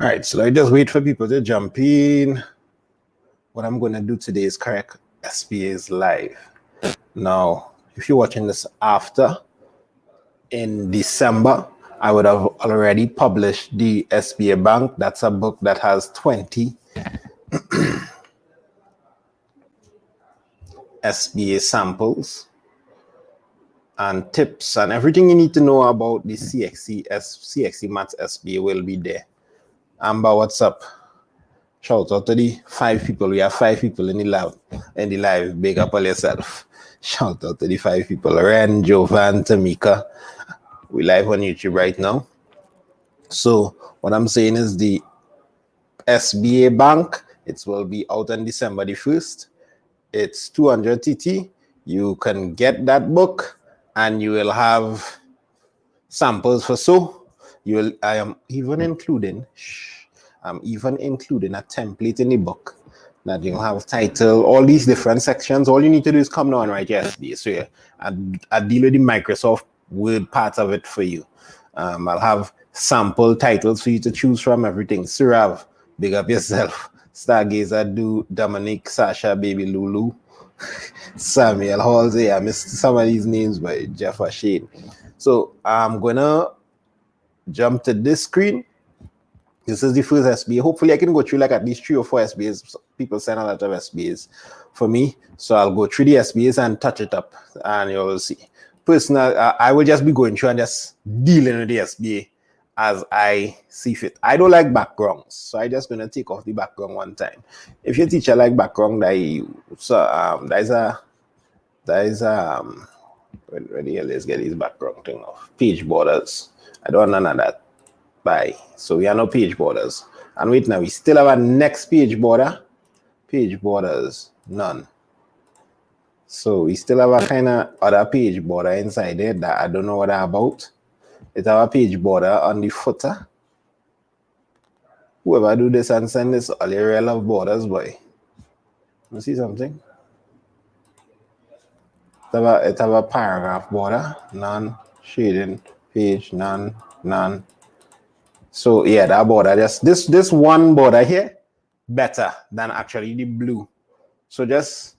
All right, so I just wait for people to jump in. What I'm going to do today is correct SBA's live. Now, if you're watching this after, in December, I would have already published the SBA Bank. That's a book that has 20 SBA samples and tips and everything you need to know about the CSEC Maths SBA will be there. Amber, what's up? Shout out to the 5 people. We have 5 people in the live. Big up all yourself. Shout out to the 5 people. Ren, Jovan, Tamika. We live on YouTube right now. So what I'm saying is the SBA Bank, it will be out on December the 1st. It's 200 TT. You can get that book and you will have samples for I am even including a template in the book that you'll have title, all these different sections. All you need to do is come down right here. So yeah, I deal with the Microsoft Word part of it for you. I'll have sample titles for you to choose from, everything. Surav, big up yourself. Stargazer, Do, Dominic, Sasha, Baby Lulu, Samuel Halsey. I missed some of these names, but Jeff or Shane. So I'm gonna jump to this screen. This is the first SBA. Hopefully I can go through like at least 3 or 4 SBAs. People send a lot of SBAs for me. So I'll go through the SBAs and touch it up and you'll see. Personally, I will just be going through and just dealing with the SBA as I see fit. I don't like backgrounds, so I'm just gonna take off the background one time. If your teacher like background, where the hell is get his background thing off? Page borders. I don't want none of that. Bye. So we are no page borders. And wait now, we still have a next page border. Page borders, none. So we still have a kind of other page border inside there that I don't know what they're about. It have a page border on the footer. Whoever do this and send this, all your real love borders, boy. You see something? It have a paragraph border, none, shading, page, none. So yeah, that border, just this one border here, better than actually the blue. So just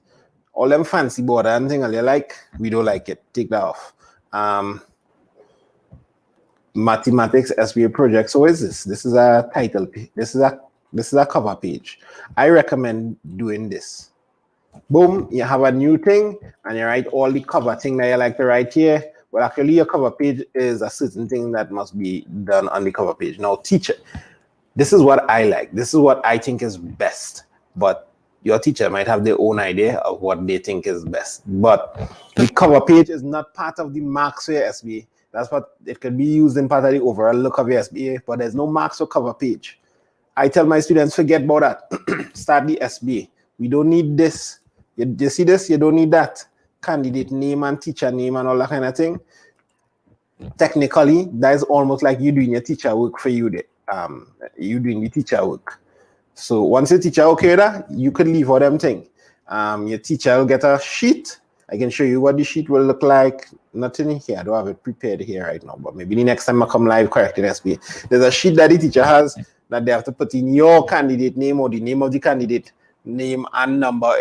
all them fancy border and thing you like, we don't like it. Take that off. Mathematics SBA project. So what is this? This is a title page. This is a cover page. I recommend doing this. Boom, you have a new thing and you write all the cover thing that you like to write here. Well, actually your cover page is a certain thing that must be done on the cover page. Now, teacher, this is what I like. This is what I think is best. But your teacher might have their own idea of what they think is best. But the cover page is not part of the marks for your SBA. That's what it could be used in part of the overall look of your SBA, but there's no marks or cover page. I tell my students, forget about that. Start the SBA. We don't need this. You see this? You don't need that. Candidate name and teacher name and all that kind of thing. Technically, that is almost like you doing your teacher work for you. You doing the teacher work. So once your teacher okay with that, you could leave all them thing. Your teacher will get a sheet. I can show you what the sheet will look like. Nothing here. I don't have it prepared here right now, but maybe the next time I come live correcting SBA. There's a sheet that the teacher has that they have to put in your candidate name or the name of the candidate, name and number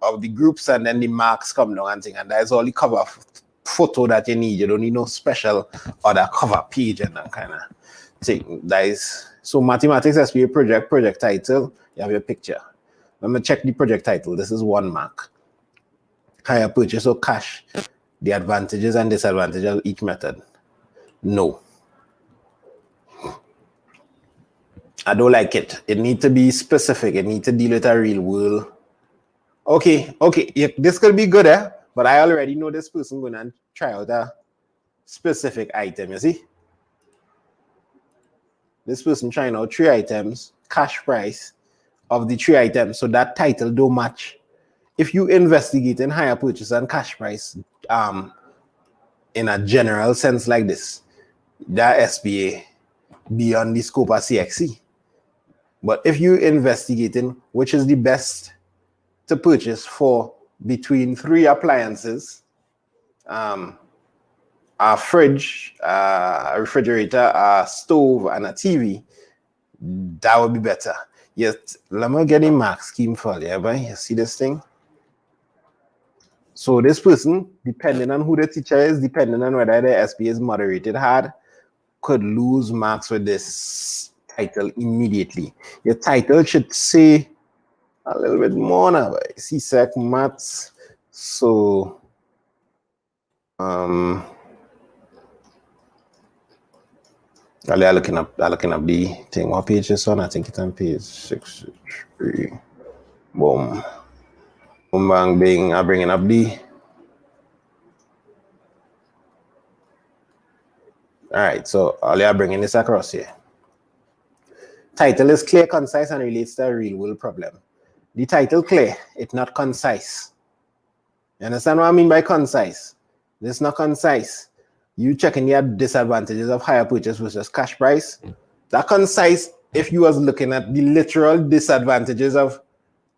of the groups, and then the marks come down and thing. And that's all the cover photo that you need. You don't need no special other cover page and that kind of thing. That is so mathematics SBA project title. You have your picture. Let me check the project title. This is 1 mark. Hire purchase or cash, the advantages and disadvantages of each method. No. I don't like it. It needs to be specific. It needs to deal with a real world. Okay. Yeah, this could be good, but I already know this person going to try out a specific item, you see? This person trying out 3 items, cash price of the 3 items, so that title don't match. If you investigate in higher purchase and cash price in a general sense like this, that SBA beyond the scope of CXC. But if you investigate in which is the best to purchase for between 3 appliances, a fridge, a refrigerator, a stove, and a TV, That would be better. Yes, let me get a mark scheme for you, boy. You see this thing? So this person, depending on who the teacher is, depending on whether the SBA is moderated hard, could lose marks with this title immediately. Your title should say a little bit more now, boy. CSEC Maths. So I'm looking up the thing. What page is on? I think it's on page 63. Boom. Boom, bang, bing. I'm bringing up the. All right, so I'm bringing this across here. Title is clear, concise, and relates to a real-world problem. The title clear, it's not concise. You understand what I mean by concise? This is not concise. You checking the disadvantages of higher purchase versus cash price. That concise if you was looking at the literal disadvantages of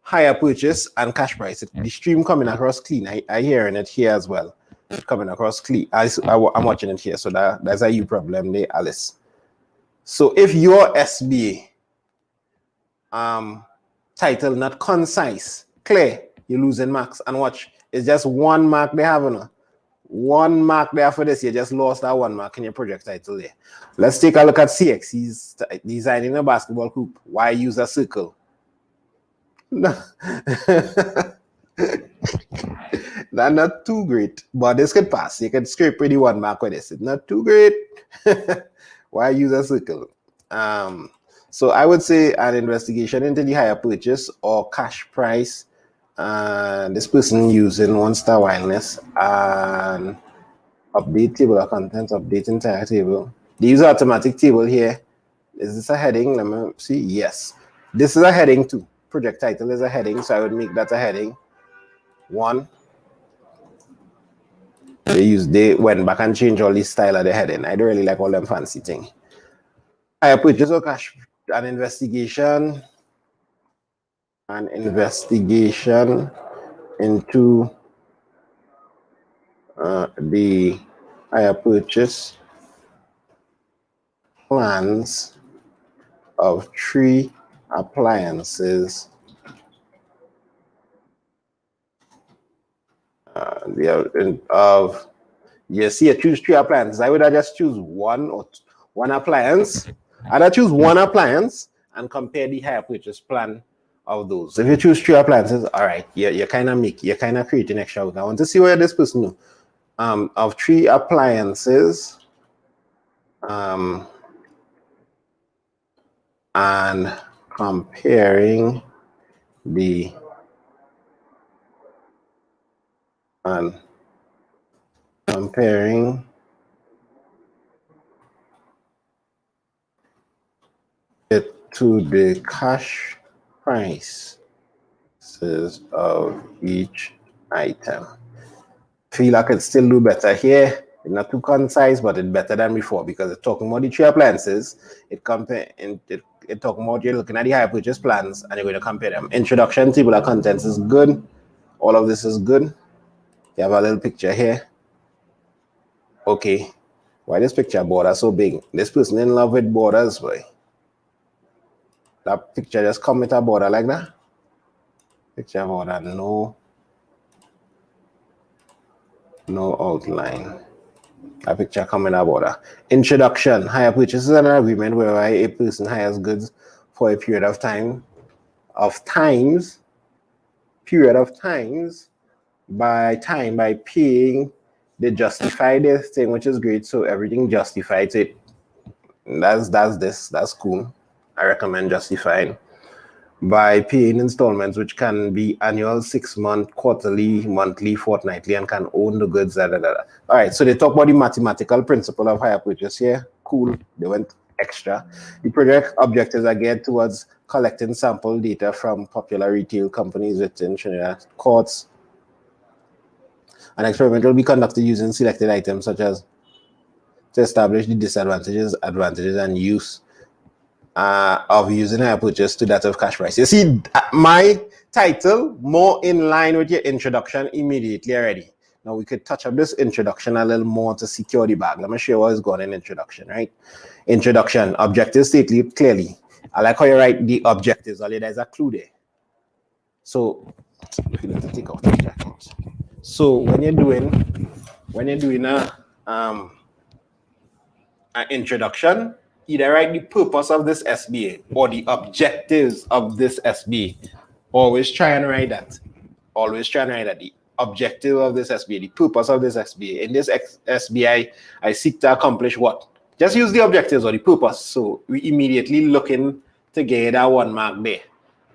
higher purchase and cash price. The stream coming across clean. I hearing it here as well. It's coming across clean. I'm watching it here. So that's a you problem there, Alice. So if your SBA title not concise, clear, you're losing marks. And watch, it's just 1 mark they have on. 1 mark there for this. You just lost that 1 mark in your project title there. Let's take a look at CXC's designing a basketball hoop. Why use a circle? No. That's not too great, but this could pass. You can scrape pretty 1 mark with this. It's not too great. Why use a circle? So I would say an investigation into the higher purchase or cash price. This person using 1 star wildness and update table of contents, update entire table. They use automatic table here. Is this a heading? Let me see. Yes, this is a heading too. Project title is a heading, so I would make that a heading 1. They went back and changed all the style of the heading. I don't really like all them fancy thing. Higher purchase or cash, an investigation into the higher purchase plans of 3 appliances. You see, I choose 3 appliances. I would just choose one appliance. I'd choose 1 appliance and compare the higher purchase plan of those. If you choose 3 appliances, all right, you're kind of creating extra work. I want to see where this person knows. Of 3 appliances, and comparing it to the cash prices of each item. Feel I could still do better here. It's not too concise, but it's better than before because it's talking about the 3 appliances. It talking about you're looking at the higher purchase plans and you're going to compare them. Introduction, table of contents is good. All of this is good. You have a little picture here. Okay. Why this picture border so big? This person in love with borders, boy. That picture just come with a border like that. Picture border, no outline. A picture come in a border. Introduction, hire purchase is an agreement whereby a person hires goods for a period of time, by paying. They justify this thing, which is great. So everything justifies it. That's cool. I recommend justifying by paying installments, which can be annual, 6-month, quarterly, monthly, fortnightly, and can own the goods. All right, so they talk about the mathematical principle of hire purchase here. Cool, they went extra. The project objectives are geared towards collecting sample data from popular retail companies within Trinidad courts. An experiment will be conducted using selected items such as to establish the disadvantages, advantages, and use of using higher purchase to that of cash price. You see, my title more in line with your introduction immediately already. Now we could touch up this introduction a little more to secure the bag. Let me show you what is going in introduction, right? Introduction, objectives stated clearly. I like how you write the objectives. Only there's a clue there. So if you need to take off the jacket. So when you're doing an introduction, either write the purpose of this SBA or the objectives of this SBA. Always try and write that. Always try and write that. The objective of this SBA, the purpose of this SBA. In this SBA, I seek to accomplish what? Just use the objectives or the purpose. So we immediately looking to get that 1 mark there.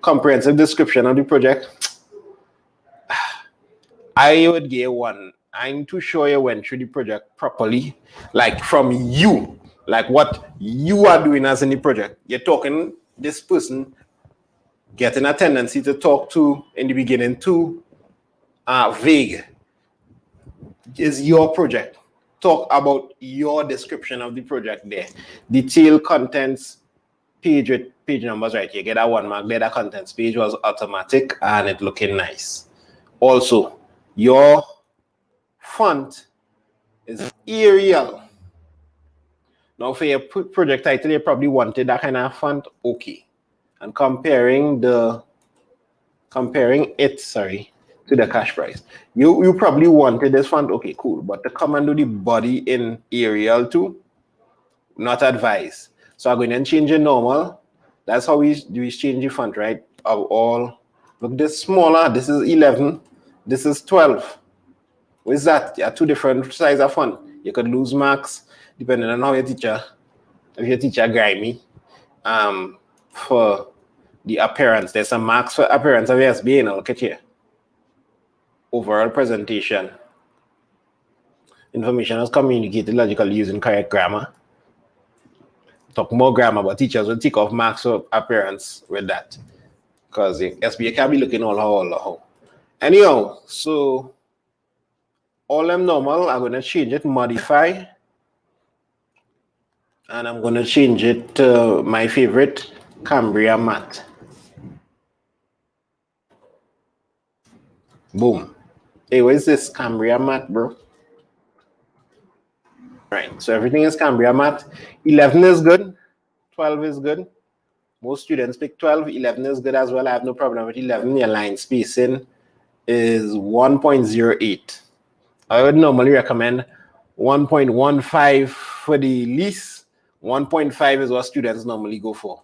Comprehensive description of the project. I would get 1. I'm too sure you went through the project properly, like from you, like what you are doing as in the project. You're talking this person getting a tendency to talk to in the beginning too vague. Is your project. Talk about your description of the project there. Detailed contents, page with page numbers right. You get that 1 mark there. The contents page was automatic and it looking nice. Also, your font is Arial. Now for your project title, you probably wanted that kind of font, okay. And comparing it, to the cash price. You probably wanted this font, okay, cool. But to come and do the body in Arial too, not advised. So I'm going to change it normal. That's how we change the font, right? Of all, look, this smaller, this is 11, this is 12. What is that? You have 2 different sizes of font. You could lose marks depending on how your teacher, if your teacher grimy, for the appearance. There's some marks for appearance of your SBA now. Look at here. Overall presentation. Information is communicated logically using correct grammar. Talk more grammar, but teachers will take off marks for appearance with that. Because the SBA can be looking all how. Anyhow, so all them normal, I'm going to change it, modify. And I'm going to change it to my favorite, Cambria Math. Boom. Hey, what is this? Cambria Math, bro. Right, so everything is Cambria Math. 11 is good. 12 is good. Most students pick 12. 11 is good as well. I have no problem with 11. Your line spacing is 1.08. I would normally recommend 1.15 for the least. 1.5 is what students normally go for.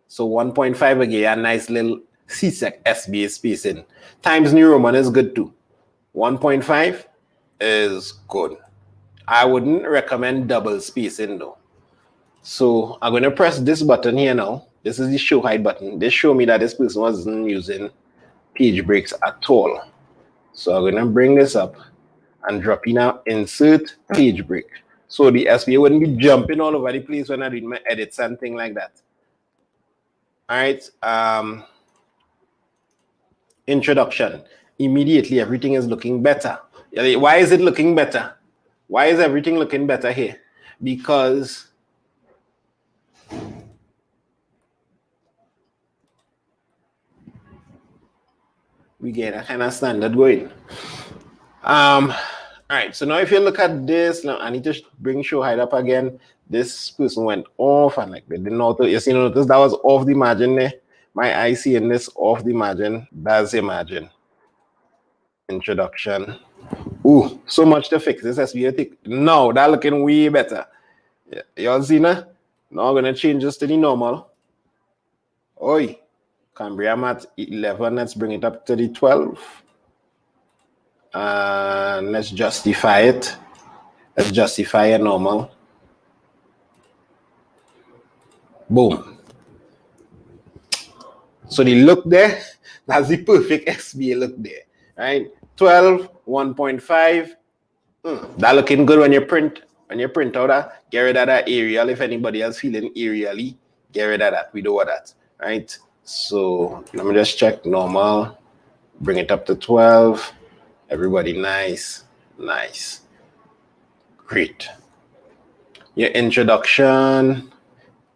So 1.5 again, a nice little CSEC SBA spacing. Times New Roman is good too. 1.5 is good. I wouldn't recommend double spacing though. So I'm going to press this button here now. This is the show height button. This show me that this person wasn't using page breaks at all. So I'm going to bring this up and drop in now, insert page break. So the SBA wouldn't be jumping all over the place when I read my edits and things like that. All right. Introduction. Immediately, everything is looking better. Why is it looking better? Why is everything looking better here? Because we get a kind of standard going. All right, so now if you look at this, now I need to bring show height up again. This person went off and like they didn't know to, you see, notice that was off the margin there. My IC in this off the margin, that's the margin. Introduction. Ooh, so much to fix this SBA. No, that looking way better. Yeah, y'all see now? Now I'm gonna change this to the normal. Oi, Cambria Math 11, let's bring it up to the 12. And let's justify it. Let's justify it normal. Boom. So the look there, that's the perfect SBA look there, right? 12, 1.5. That looking good when you print. When you print out that, get rid of that Arial. If anybody else feeling Arially, get rid of that. We do that, right? So let me just check normal. Bring it up to 12. Everybody nice, nice. Great. Your introduction,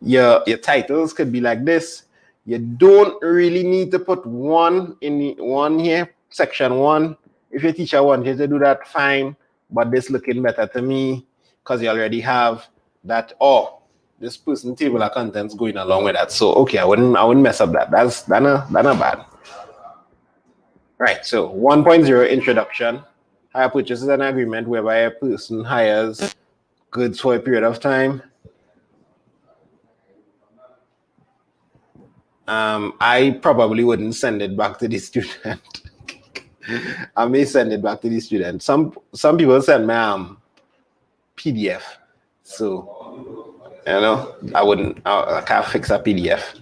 your titles could be like this. You don't really need to put one in the one here, section 1. If your teacher wanted to do that, fine. But this looking better to me because you already have that. Oh, this person table of contents going along with that. So okay, I wouldn't mess up that. That's not bad. Right. So 1.0 introduction. Hire purchase is an agreement whereby a person hires goods for a period of time. I probably wouldn't send it back to the student. I may send it back to the student. Some people send me PDF. So I can't fix a PDF.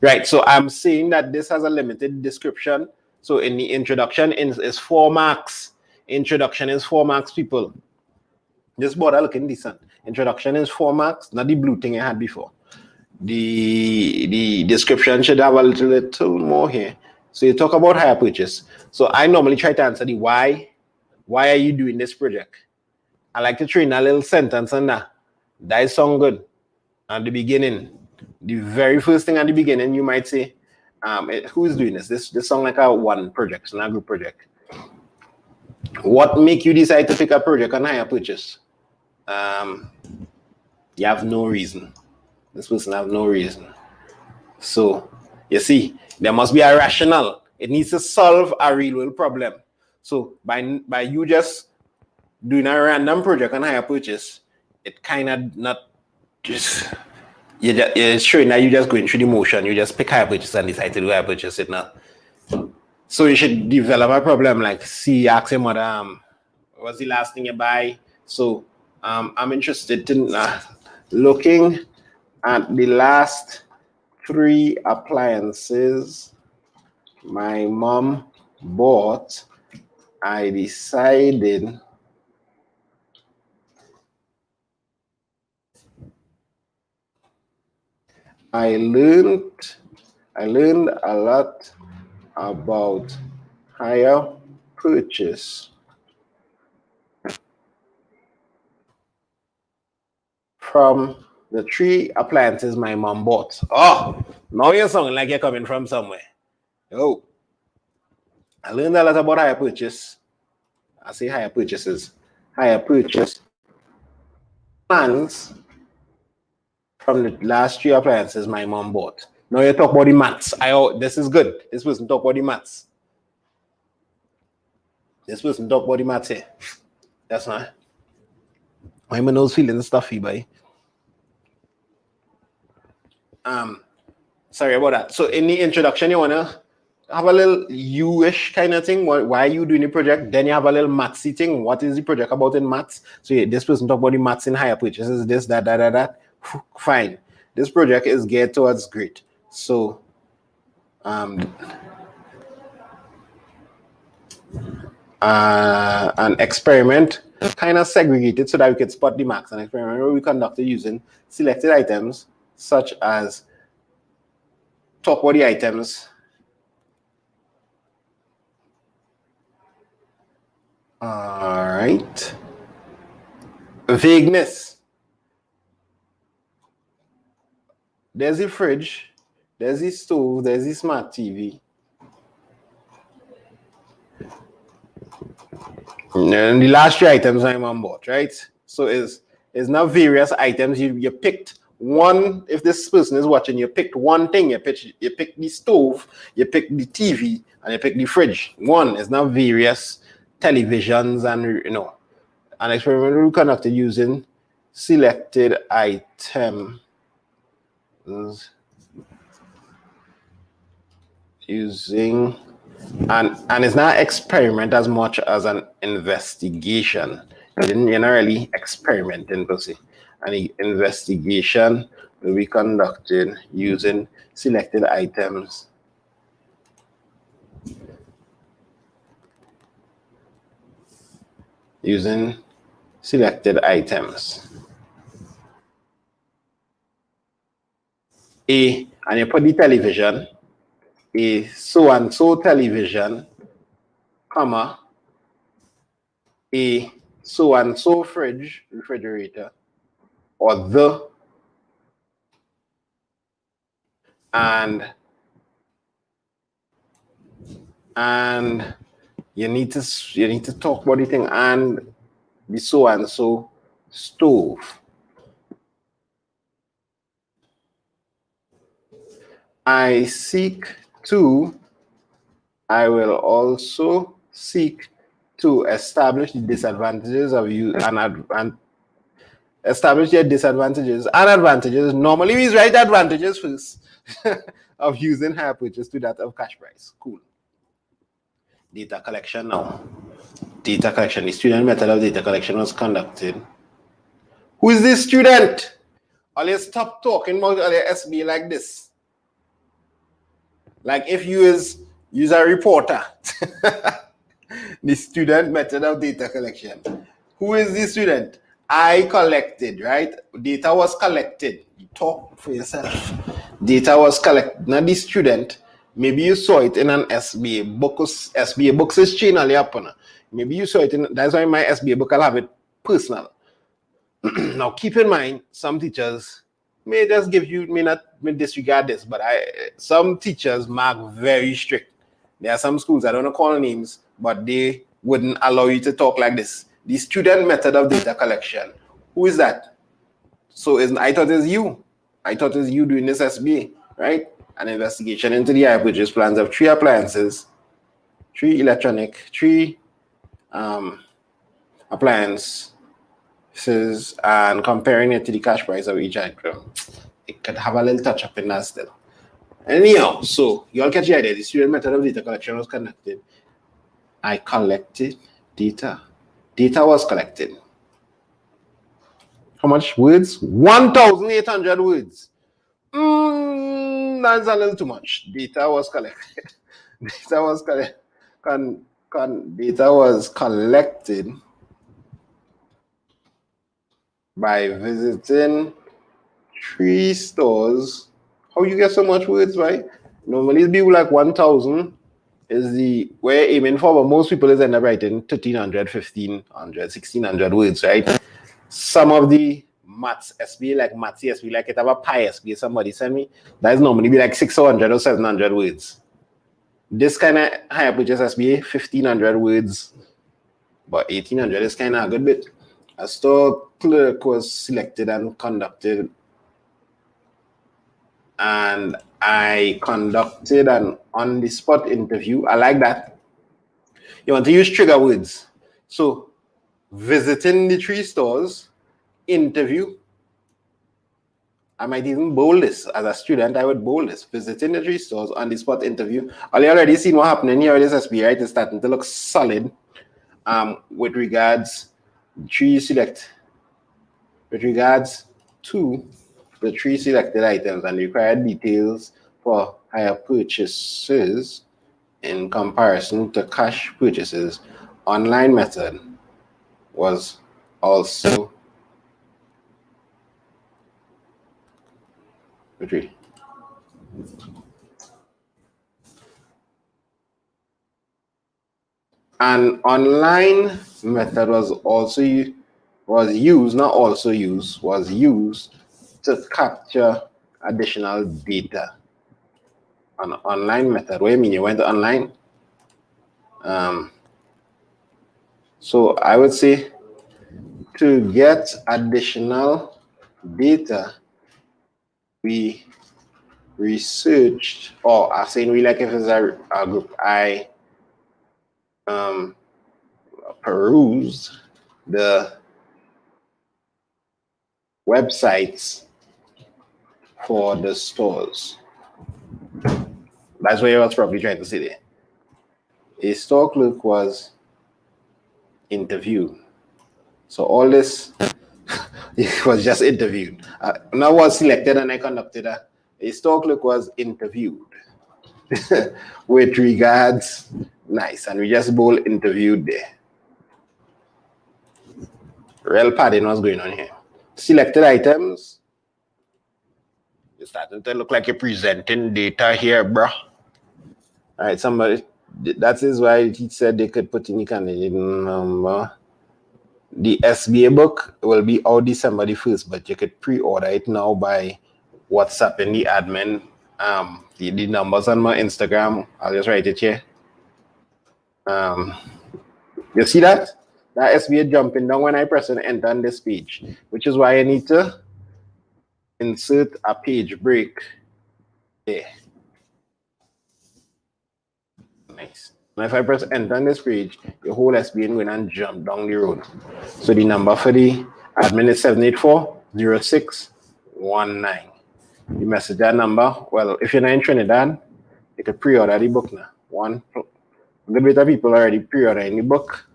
Right, so I'm saying that this has a limited description. So in the introduction is 4 marks. Introduction is 4 marks, people. This border looking decent. Introduction is 4 marks, not the blue thing I had before. The description should have a little more here. So you talk about hire purchase. So I normally try to answer the why. Why are you doing this project? I like to train a little sentence on that. That sound good at the beginning. The very first thing at the beginning, you might say, who's doing this? This sound like a one project, it's not a group project. What make you decide to pick a project on hire purchase? You have no reason. This person have no reason. So you see, there must be a rationale. It needs to solve a real world problem. So by you just doing a random project on hire purchase, it kind of not just you're showing that you're just going through the motion. You just pick hire purchase and decide to do hire purchase it now. So you should develop a problem like ask your mother, what's the last thing you buy? So I'm interested in looking at the last 3 appliances my mom bought. I decided I learned a lot about hire purchase from the 3 appliances my mom bought. Oh, now you're sounding like you're coming from somewhere. Oh, I learned a lot about hire purchase. I say hire purchases. Hire purchase plans from the last 3 appliances my mom bought. Now you talk about the maths. This is good. This person talk about the maths. This person talk about the maths here. That's not. Why my nose feeling stuffy, boy? Sorry about that. So in the introduction, you wanna have a little you-ish kind of thing. Why are you doing the project? Then you have a little mathsy thing. What is the project about in maths? So this person talk about the maths in hire purchases, this, that. Fine. This project is geared towards grade. So an experiment kind of segregated so that we could spot the marks. An experiment where we conducted using selected items such as talk about the items. All right. Vagueness. There's the fridge, there's the stove, there's the smart TV. And the last 3 items my mom bought, right? So it's now various items. You picked one. If this person is watching, you picked one thing. You picked the stove, you picked the TV, and you picked the fridge. One is now various televisions and an experiment we conducted using selected items. Using and it's not experiment as much as an investigation. You're not really experimenting per se. An investigation will be conducted using selected items. Using selected items. And you put the television, a so-and-so television, comma, a so-and-so refrigerator, or the, and you need to talk about the thing, and the so-and-so stove. I will also seek to establish the disadvantages of you and establish their disadvantages and advantages. Normally we write advantages first of using higher purchase to that of cash price. Cool. Data collection now. Data collection. The student method of data collection was conducted. Who is this student? Always stop talking about the SBA like this. Like if you is a reporter. The student method of data collection. Who is the student? I collected, right? Data was collected. You talk for yourself. Data was collected. Now the student, maybe you saw it in an SBA book. SBA books is channel upon. Maybe you saw it in, that's why my SBA book I'll have it personal. Now keep in mind, some teachers may just give you, may disregard this, but some teachers mark very strict. There are some schools, I don't know call names, but they wouldn't allow you to talk like this. The student method of data collection. Who is that? So I thought it was you. I thought it was you doing this SBA, right? An investigation into the hire purchase plans of 3 appliances, 3 electronic, 3 appliances, and comparing it to the cash price of each item. It could have a little touch up in that still. Anyhow, so you all catch the idea. The student method of data collection was conducted. I collected data. Data was collected. How much words? 1,800 words. That's a little too much. Data was collected. Data was collected. Data was collected by visiting 3 stores. How you get so much words, right? Normally it'd be like 1,000 is the we're aiming for, but most people is end up writing 1,300, 1,500, 1,600 words, right? Some of the Maths SBA, like Maths SBA, like it have a Pi SBA, somebody send me, that is normally be like 600 or 700 words. This kind of higher purchase SBA, 1,500 words, but 1,800 is kind of a good bit. A store clerk was selected and conducted, and I conducted an on-the-spot interview. I like that. You want to use trigger words. So, visiting the 3 stores, interview. I might even bold this. As a student, I would bold this. Visiting the 3 stores, on-the-spot interview. You already seen what happened here with this SBA, right? It's starting to look solid with regards to the 3 selected items and required details for higher purchases in comparison to cash purchases. Online method was also an online method was used to capture additional data. An online method. What do you mean? You went online? So I would say to get additional data, we researched, or I'm saying we, like if it's a group, I perused the websites for the stores. That's what I was probably trying to say there. A store clerk was interviewed. So all this, it was just interviewed. Now was selected and I conducted a store clerk was interviewed with regards, nice, and we just bold interviewed there. Real padding was going on here. Selected items. You're starting to look like you're presenting data here, bro. All right, somebody, that is why he said they could put in the candidate number. The SBA book will be out December the 1st, but you could pre-order it now by WhatsApping the admin. The numbers on my Instagram, I'll just write it here. You see that? That SBA jumping down when I press and enter on this page, which is why I need to insert a page break there. Nice. Now if I press enter on this page, the whole SBA going and jump down the road. So the number for the admin is 784-0619. You message that number. Well, if you're not in Trinidad, you can pre-order the book now. A good bit of people already pre-ordering the book.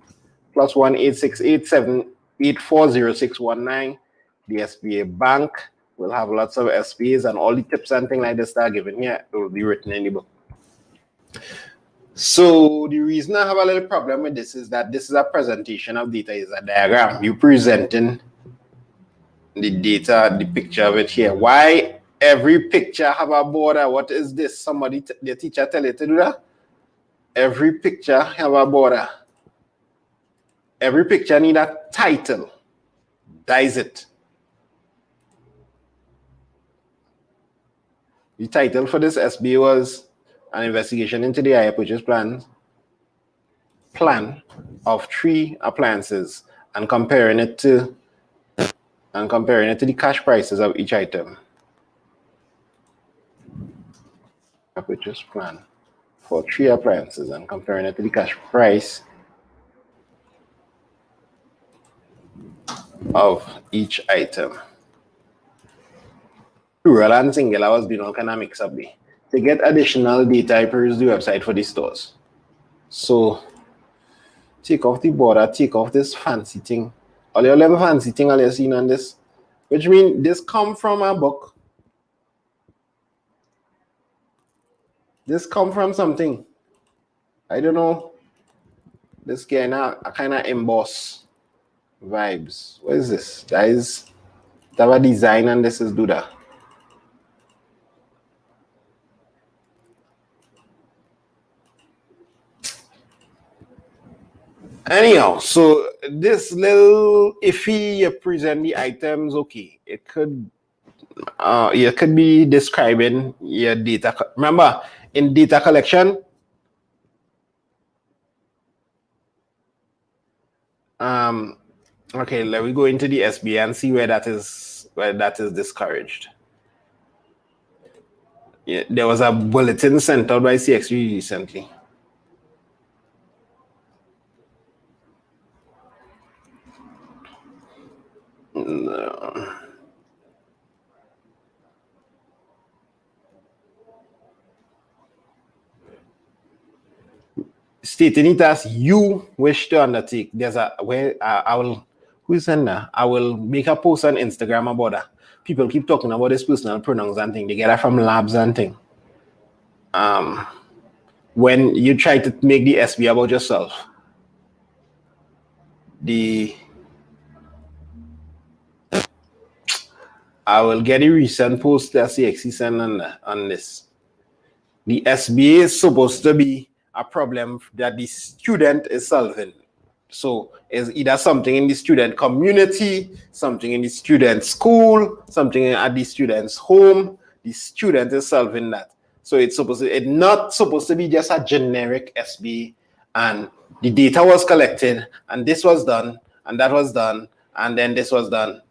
Plus 1-868-784-0619. The SBA Bank will have lots of SBAs, and all the tips and things like this that are given here will be written in the book. So the reason I have a little problem with this is that this is a presentation of data, is a diagram. You're presenting the data, the picture of it here. Why every picture have a border? What is this? Somebody, the teacher tell you to do that? Every picture have a border. Every picture need a title. That is it. The title for this SBA was an investigation into the hire purchase plan of 3 appliances and comparing it to the cash prices of each item. A purchase plan for 3 appliances and comparing it to the cash price of each item. Plural and singular was being all kind of mix up there. To get additional data, I peruse the website for the stores. So take off the border, take off this fancy thing. All your level fancy thing all you seen on this, which means this come from a book. This come from something. I don't know. This kind of emboss vibes. What is this? That is a design, and this is do that. Anyhow, so this little iffy you present the items, okay. It could you could be describing your data. Remember, in data collection, okay, let me go into the SBA and see where that is discouraged. Yeah, there was a bulletin sent out by CXE recently. No. Stating it as you wish to undertake. There's a where I will I will make a post on Instagram about that. People keep talking about this personal pronouns and thing. They get that from labs and thing. When you try to make the SB about yourself, I will get a recent post that CXE sent on this. The SBA is supposed to be a problem that the student is solving. So it's either something in the student community, something in the student school, something at the student's home. The student is solving that. So it's not supposed to be just a generic SB, and the data was collected, and this was done, and that was done, and then this was done.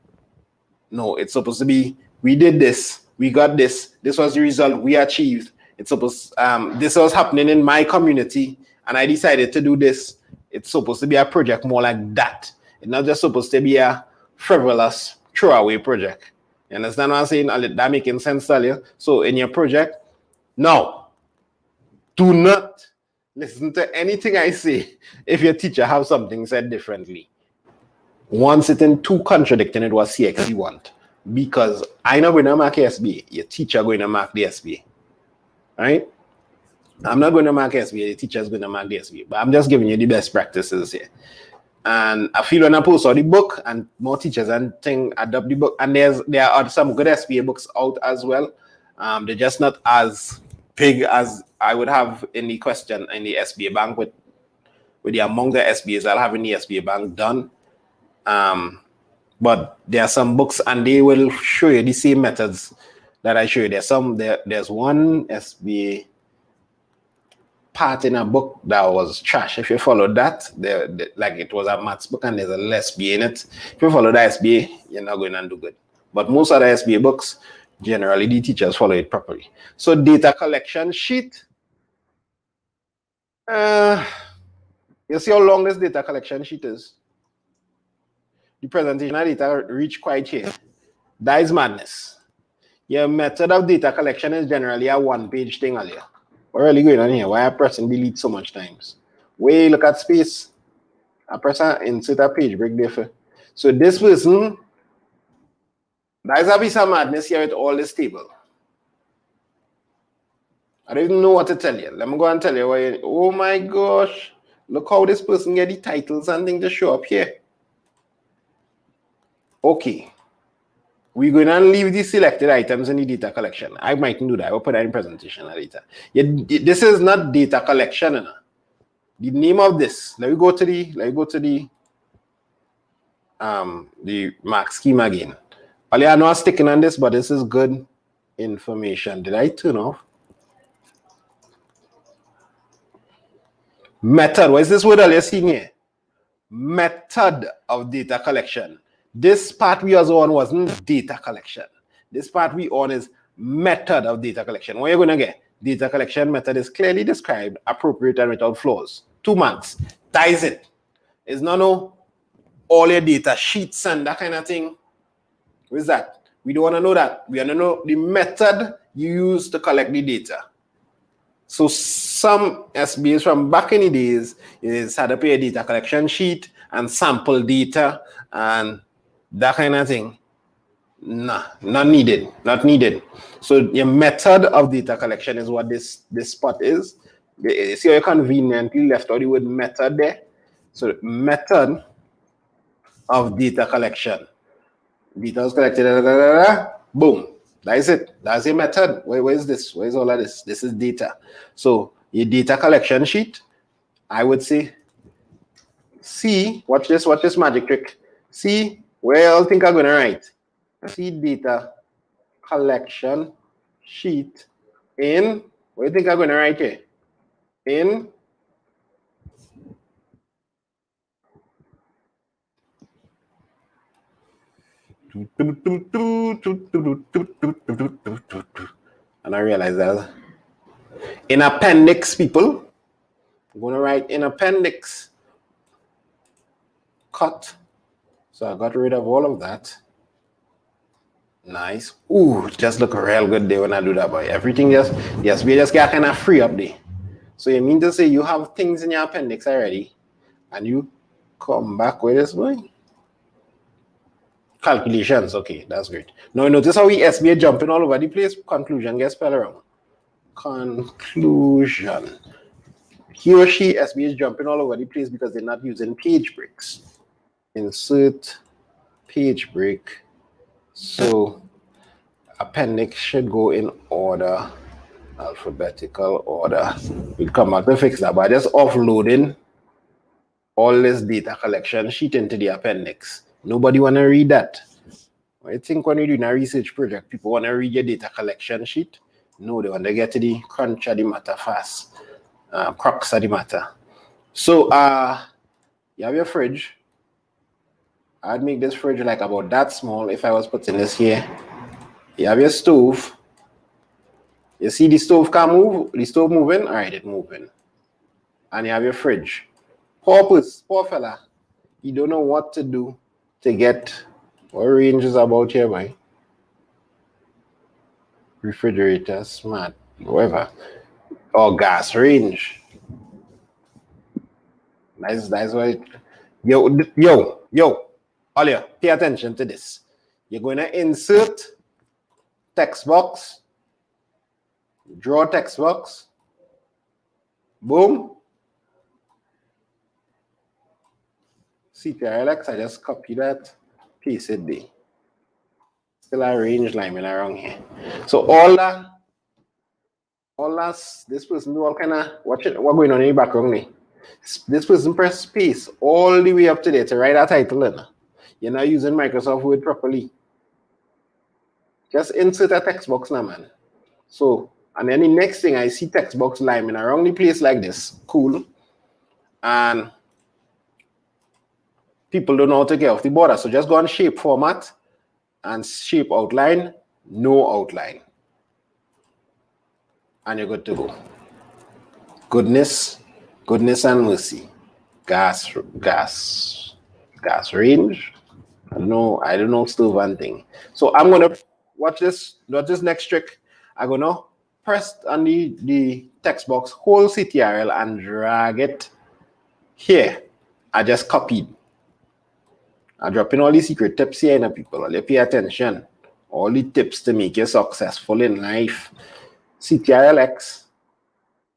No, it's supposed to be, we did this, we got this, this was the result we achieved. It's supposed, this was happening in my community, and I decided to do this. It's supposed to be a project more like that. It's not just supposed to be a frivolous throwaway project. You understand what I'm saying? That making sense, tell you? So in your project, no, do not listen to anything I say if your teacher has something said differently. One sitting, two contradicting it what CXE want. Because I'm not going to mark SBA, your teacher going to mark the SBA. Right? I'm not going to mark SBA, the teacher is going to mark the SBA. But I'm just giving you the best practices here. And I feel when I post out the book and more teachers and thing adopt the book, and there are some good SBA books out as well. They're just not as big as I would have in the question in the SBA bank with the among the SBAs I'll have in the SBA bank done. But there are some books and they will show you the same methods that I show you. There's one SBA part in a book that was trash. If you follow that, like it was a maths book and there's a little SBA in it. If you follow the SBA, you're not going to do good. But most of the SBA books, generally the teachers follow it properly. So data collection sheet. You see how long this data collection sheet is? The presentation of data reach quite here. That is madness. Your method of data collection is generally a one-page thing earlier. What really going on here? Why a person delete so much times? Way look at space. A person insert a page break there. So this person, there's a piece of madness here with all this table. I don't even know what to tell you. Let me go and tell you why. Oh my gosh. Look how this person get the titles and things to show up here. Okay. We're going to leave the selected items in the data collection. I might do that. I'll put that in presentation later. This is not data collection. You know? The name of this. Let me go to the mark scheme again. All I know sticking on this, but this is good information. Did I turn off? Method. What is this word you're seeing here? Method of data collection. This part we was on wasn't data collection. This part we on is method of data collection. What you're going to get? Data collection method is clearly described, appropriate, and without flaws. 2 months. That is it. It's not no all your data sheets and that kind of thing. What is that? We don't want to know that. We want to know the method you use to collect the data. So some SBAs from back in the days is had to pay a data collection sheet and sample data and that kind of thing. Nah, not needed. Not needed. So your method of data collection is what this spot is. See how you conveniently left out the word method there. So method of data collection. Data was collected. Boom. That is it. That's your method. Where is this? Where is all of this? This is data. So your data collection sheet, I would say, see, watch this magic trick. See, where I think I'm going to write. See data collection sheet in, what do you think I'm going to write here? In and I realize that in appendix, people, I'm going to write in appendix cut. So I got rid of all of that. Nice. Ooh, just look real good there when I do that, boy. Everything just, yes, we just got kind of free up there. So you mean to say you have things in your appendix already and you come back with this, boy? Calculations, okay, that's great. Now notice how we SBA jumping all over the place. Conclusion gets spelled around. Conclusion. He or she SBA is jumping all over the place because they're not using page breaks. Insert page break. So appendix should go in order, alphabetical order. We'll come back to fix that by just offloading all this data collection sheet into the appendix. Nobody want to read that. I think when you're doing a research project, people want to read your data collection sheet. No, they want to get to the crunch of the matter fast. Crux of the matter. So you have your fridge. I'd make this fridge like about that small if I was putting this here. You have your stove. You see the stove can move? The stove moving? All right, it's moving. And you have your fridge. Poor fella. You don't know what to do to get what range is about here, boy. Refrigerator, smart, whatever. Or gas range. That's why. Yo. Alia, pay attention to this. You're going to insert text box, draw text box, boom. CTRLX, I just copy that, paste it there. Still arrange line around here. So all that, this person do all kind of, watch it, what going on in the background there? This person press space all the way up to there to write a title in. You're not using Microsoft Word properly. Just insert a text box now, man. So, and then the next thing I see text box liming around the place like this. Cool. And people don't know how to get off the border. So just go on shape format and shape outline, no outline. And you're good to go. Goodness Goodness and mercy. Gas range. I don't know stove and thing. So I'm gonna watch this next trick. I'm gonna press on the text box, hold CTRL and drag it here. I just copied. I'm dropping all the secret tips here, people. All you pay attention. All the tips to make you successful in life. CTRL X,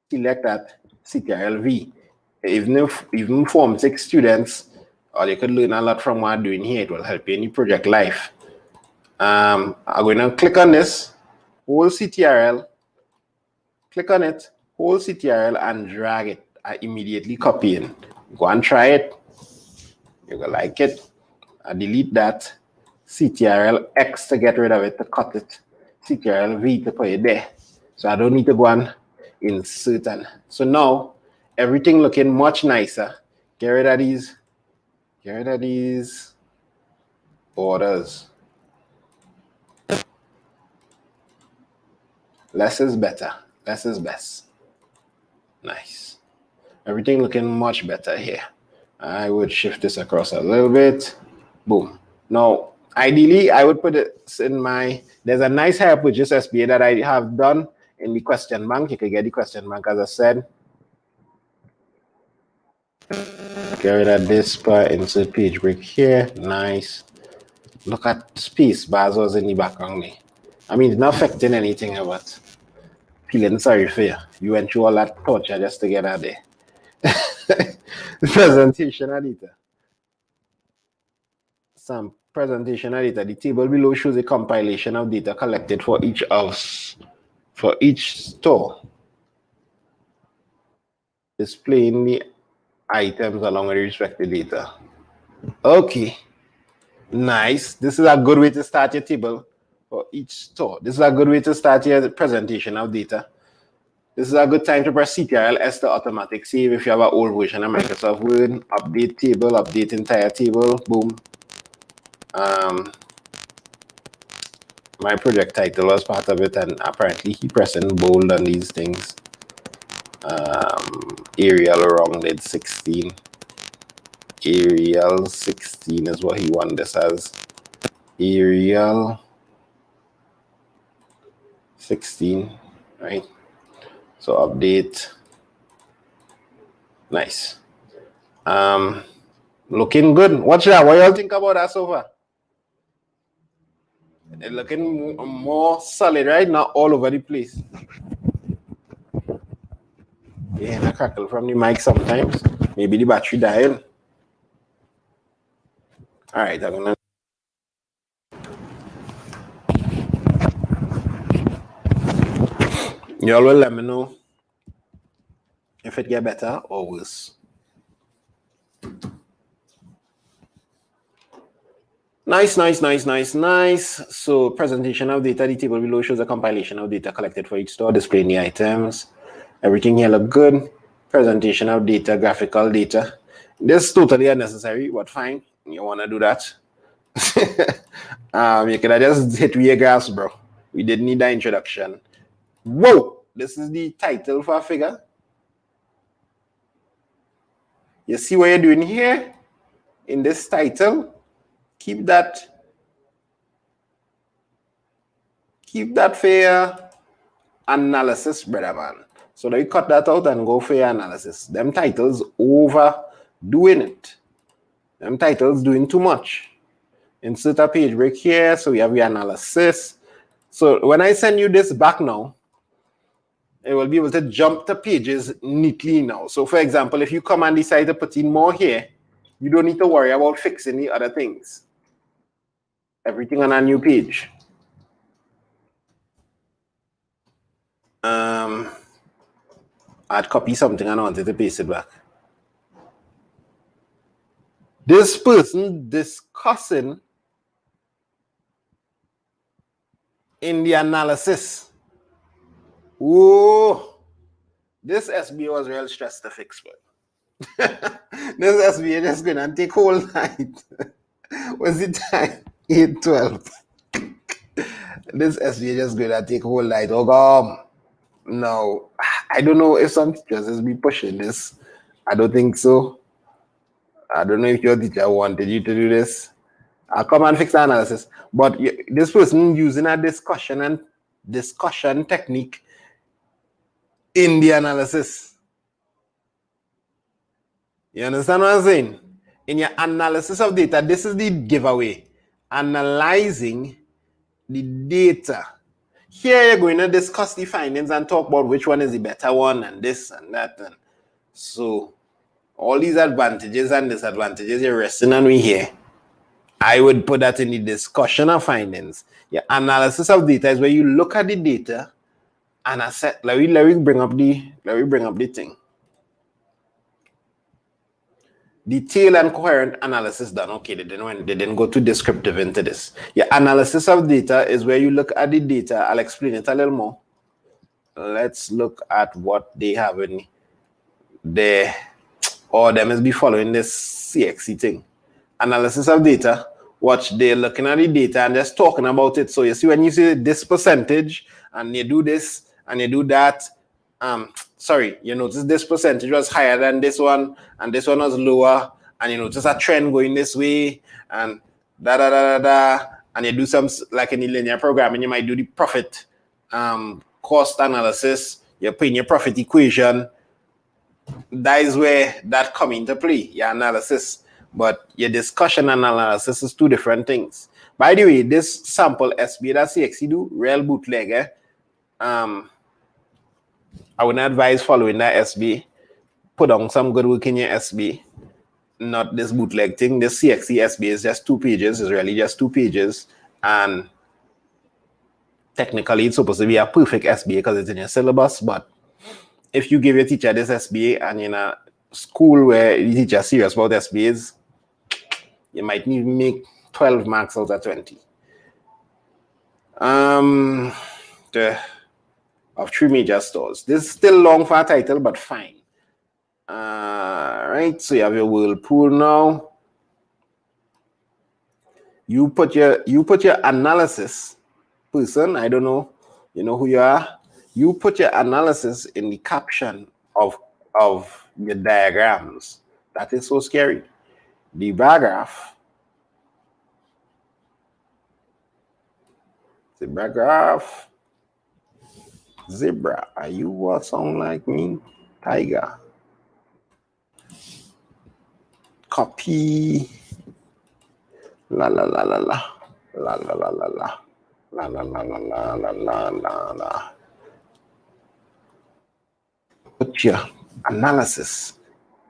select that, CTRL V. Even Form 6 students, or you could learn a lot from what I'm doing here. It will help you in your project life. I'm going to click on this, hold CTRL, click on it, hold CTRL and drag it. I immediately copy in. Go and try it. You're going to like it. I delete that. CTRL X to get rid of it, to cut it. CTRL V to put it there. So I don't need to go and insert. And so now everything looking much nicer. Get rid of these borders. Less is better. Less is best. Nice. Everything looking much better here. I would shift this across a little bit. Boom. Now, ideally, I would put it in my, there's a nice help with just SBA that I have done in the question bank. You can get the question bank, as I said. Get rid of this part, insert page break here. Nice. Look at space bars was in the background there. I mean, it's not affecting anything, but feeling sorry for you. You went through all that torture just to get out there. Presentation editor. Some presentation editor. The table below shows a compilation of data collected for each store, displaying the items along with the respective data. Okay, nice. This is a good way to start your table for each store. This is a good way to start your presentation of data. This is a good time to press CTRL S to automatic save if you have an old version of Microsoft Word. Update table, update entire table, boom. My project title was part of it, and apparently he pressing bold on these things. Arial rounded 16. Arial 16 is what he wants this as. Arial 16, right? So update. Nice. Looking good. Watch that. What y'all think about that so far? It's looking more solid, right? Not all over the place. Yeah, and I crackle from the mic sometimes. Maybe the battery dying. All right, I'm gonna. Y'all will let me know if it get better or worse. Nice. So presentation of data. The table below shows a compilation of data collected for each store, displaying the items. Everything here look good. Presentation of data, graphical data. This is totally unnecessary, but fine. You want to do that. You could have just hit with your graphs, bro. We didn't need that introduction. Whoa! This is the title for a figure. You see what you're doing here? In this title, keep that for your analysis, brother man. So now you cut that out and go for your analysis. Them titles overdoing it. Them titles doing too much. Insert a page break here, so we have your analysis. So when I send you this back now, it will be able to jump the pages neatly now. So for example, if you come and decide to put in more here, you don't need to worry about fixing the other things. Everything on a new page. I'd copy something and I wanted to paste it back. This person discussing in the analysis. Whoa, this SBA was real stress to fix, but this SBA just gonna take whole night. What's the time? 8:12. This SBA just gonna take whole night. Oh, no, I don't know if some teachers is be pushing this I don't think so. I don't know if your teacher wanted you to do this. I'll come and fix the analysis. But this person using a discussion technique in the analysis. You understand what I'm saying? In your analysis of data, this is the giveaway. Analyzing the data. Here you're going to discuss the findings and talk about which one is the better one and this and that. And so all these advantages and disadvantages you're resting on me here. I would put that in the discussion of findings. Your analysis of data is where you look at the data and assess. Let me bring up the thing. Detailed and coherent analysis done. Okay, they didn't go too descriptive into this. Your analysis of data is where you look at the data. I'll explain it a little more. Let's look at what they have in there. Or they must be following this CXC thing. Analysis of data. Watch, they're looking at the data and just talking about it. So you see when you see this percentage and you do this and you do that, sorry, you notice this percentage was higher than this one and this one was lower, and you notice a trend going this way and and you do some, like in the linear programming, you might do the profit cost analysis, you're putting your profit equation. That is where that come into play, your analysis. But your discussion and analysis is two different things. By the way, this sample SBA that CXC do, real bootleg, I wouldn't advise following that SBA. Put on some good work in your SBA. Not this bootleg thing. This CXC SBA is just 2 pages. It's really just 2 pages. And technically, it's supposed to be a perfect SBA because it's in your syllabus. But if you give your teacher this SBA and in a school where the teacher is serious about SBAs, you might need to make 12 marks out of 20. Of 3 major stores. This is still long for a title, but fine. Right, so you have your whirlpool now. You put your analysis person. I don't know, you know who you are. You put your analysis in the caption of your diagrams. That is so scary. The bar graph. Zebra, are you what sound like me? Tiger. Copy. La la la la la. La la la la la. La la la la la la la la la. Put your analysis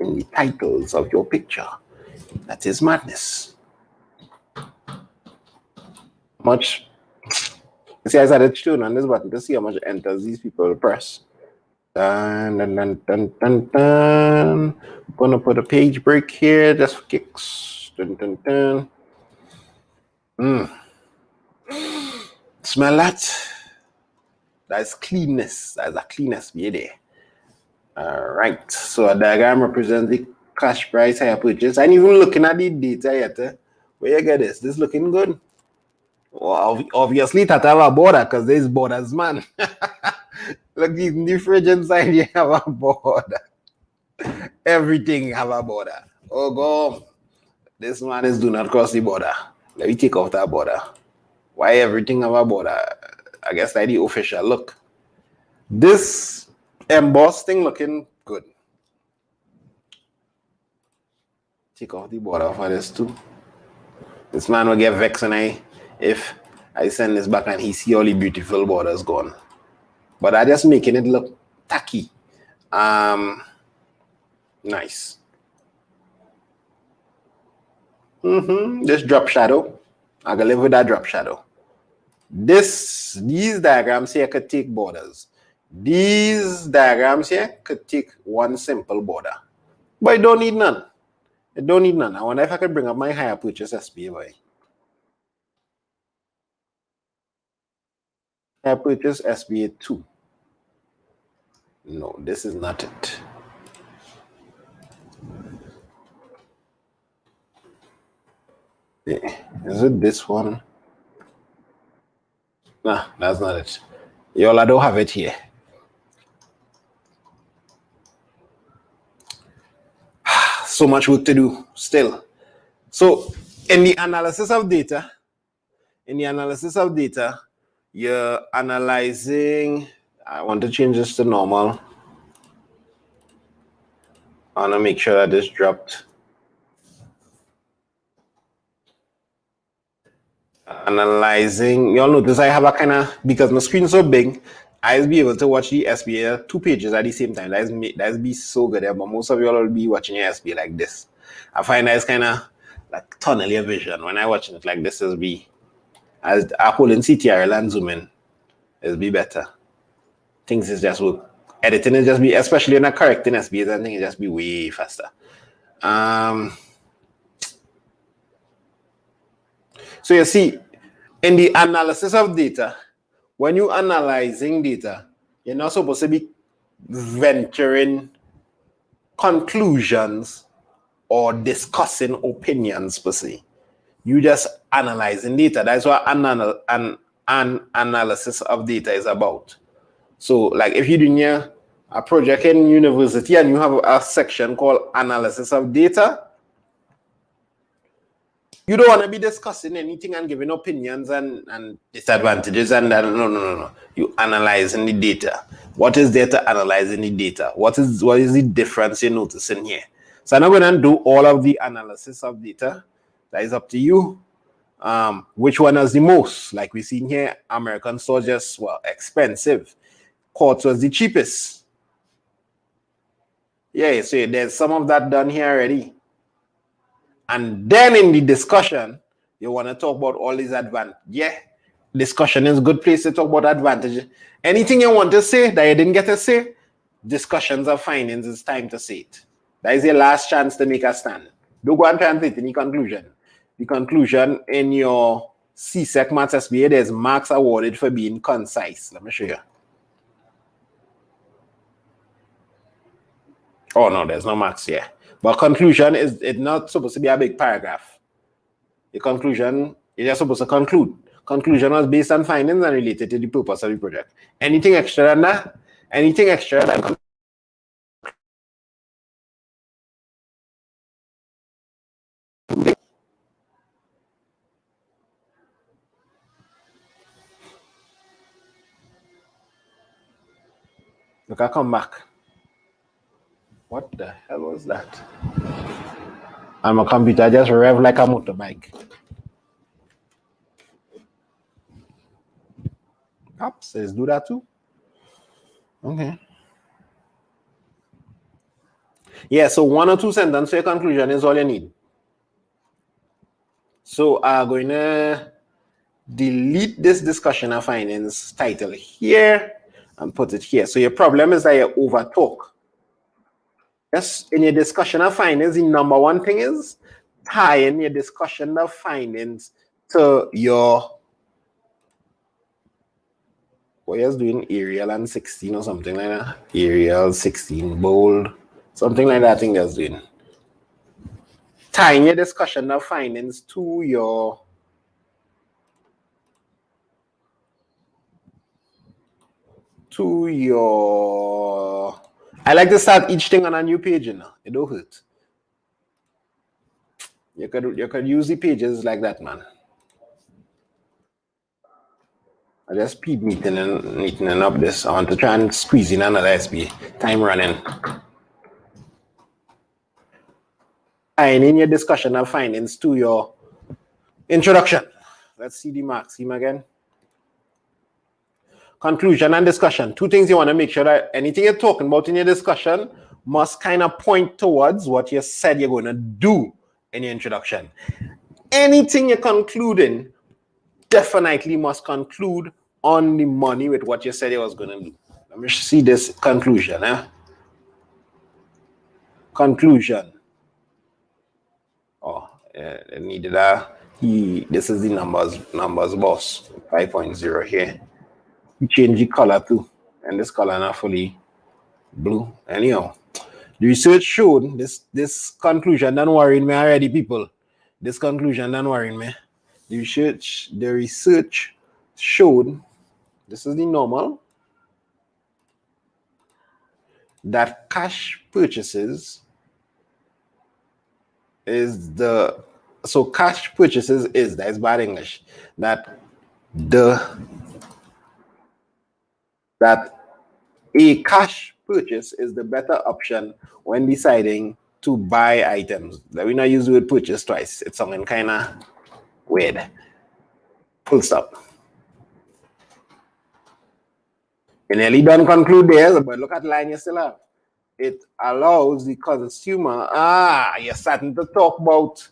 in the titles of your picture. That is madness. Much. You see, I started tuning on this button to see how much enters these people press. Dun, dun, dun, dun, dun, dun. I'm gonna put a page break here just for kicks. Dun, dun, dun. Smell that? That's cleanness. That's a cleanness be there. All right. So a diagram represents the cash price higher purchase. I'm even looking at the data yet. Where you get this? This looking good. Well, obviously, that have a border because there's borders, man. Look, in the fridge inside, you have a border. Everything have a border. Oh, go. This man is do not cross the border. Let me take off that border. Why everything have a border? I guess that's the official look. This embossed thing looking good. Take off the border for this too. This man will get vexed if I send this back and he see all the beautiful borders gone. But I just making it look tacky. Nice. This drop shadow. I can live with that drop shadow. These diagrams here could take borders. These diagrams here could take one simple border. But it don't need none. It don't need none. I wonder if I could bring up my higher purchase SBA boy. I purchase SBA 2. No, this is not it. Yeah. Is it this one? Nah, that's not it. Y'all, I don't have it here. So much work to do still. So in the analysis of data, you're analyzing, I want to change this to normal. I want to make sure that this dropped. Analyzing, you'll notice I have a kind of, because my screen's so big, I'll be able to watch the SBA 2 pages at the same time. That's be so good there, but most of y'all will be watching your SBA like this. I find that's kind of like tunnel vision. When I watching it like this, it'll be, as I hold in CTRL and zoom in, it'll be better. Things is just work. Editing is just be, especially in a correcting SBA, I think it just be way faster. So you see, in the analysis of data, when you're analyzing data, you're not supposed to be venturing conclusions or discussing opinions per se. You just analyzing data. That's what an analysis of data is about. So like if you're doing a project in university and you have a section called analysis of data, you don't want to be discussing anything and giving opinions and disadvantages and that. No. You analyzing the data. What is there to analyze in the data? What is the difference you're noticing here? So I'm not going to do all of the analysis of data. That is up to you. Which one is the most? Like we see here, American soldiers were expensive. Quartz was the cheapest. Yeah, so there's some of that done here already. And then in the discussion, you want to talk about all these advantages. Yeah, discussion is a good place to talk about advantages. Anything you want to say that you didn't get to say, discussions of findings, it's time to say it. That is your last chance to make a stand. Don't go and translate any conclusion. The conclusion in your CSEC Maths SBA, there's marks awarded for being concise. Let me show you. Oh, no, there's no marks here. But conclusion is it's not supposed to be a big paragraph. The conclusion, you're just supposed to conclude. Conclusion was based on findings and related to the purpose of the project. Anything extra than that? Anything extra than look, I come back. What the hell was that? And my computer just rev like a motorbike. App says do that too. Okay. Yeah, so 1 or 2 sentences for your conclusion is all you need. So I'm going to delete this discussion of findings title here and put it here. So your problem is that you overtalk. Yes, in your discussion of findings, the number one thing is tying your discussion of findings to your, what you're doing, Arial and 16 or something like that. Arial, 16, bold, something like that I think that's doing. Tying your discussion of findings to your I like to start each thing on a new page, you know. It don't hurt. You could use the pages like that, man. I just speed neatening up this. I want to try and squeeze in another SBA. Time running. And in your discussion of findings to your introduction. Let's see the mark scheme again. Conclusion and discussion. 2 things you want to make sure that anything you're talking about in your discussion must kind of point towards what you said you're going to do in your introduction. Anything you're concluding definitely must conclude on the money with what you said you was going to do. Let me see this conclusion. Conclusion. Oh, I needed this is the numbers boss. 5.0 here. You change the color too. And this color not fully blue. Anyhow, the research showed this conclusion don't worry me already, people. This conclusion don't worry me. The research showed, this is the normal, that cash purchases is so cash purchases that's bad English, that a cash purchase is the better option when deciding to buy items. That we not use the word purchase twice. It's something kind of weird. Full stop. You nearly don't conclude there, but look at the line you still have. It allows the consumer. You're starting to talk about.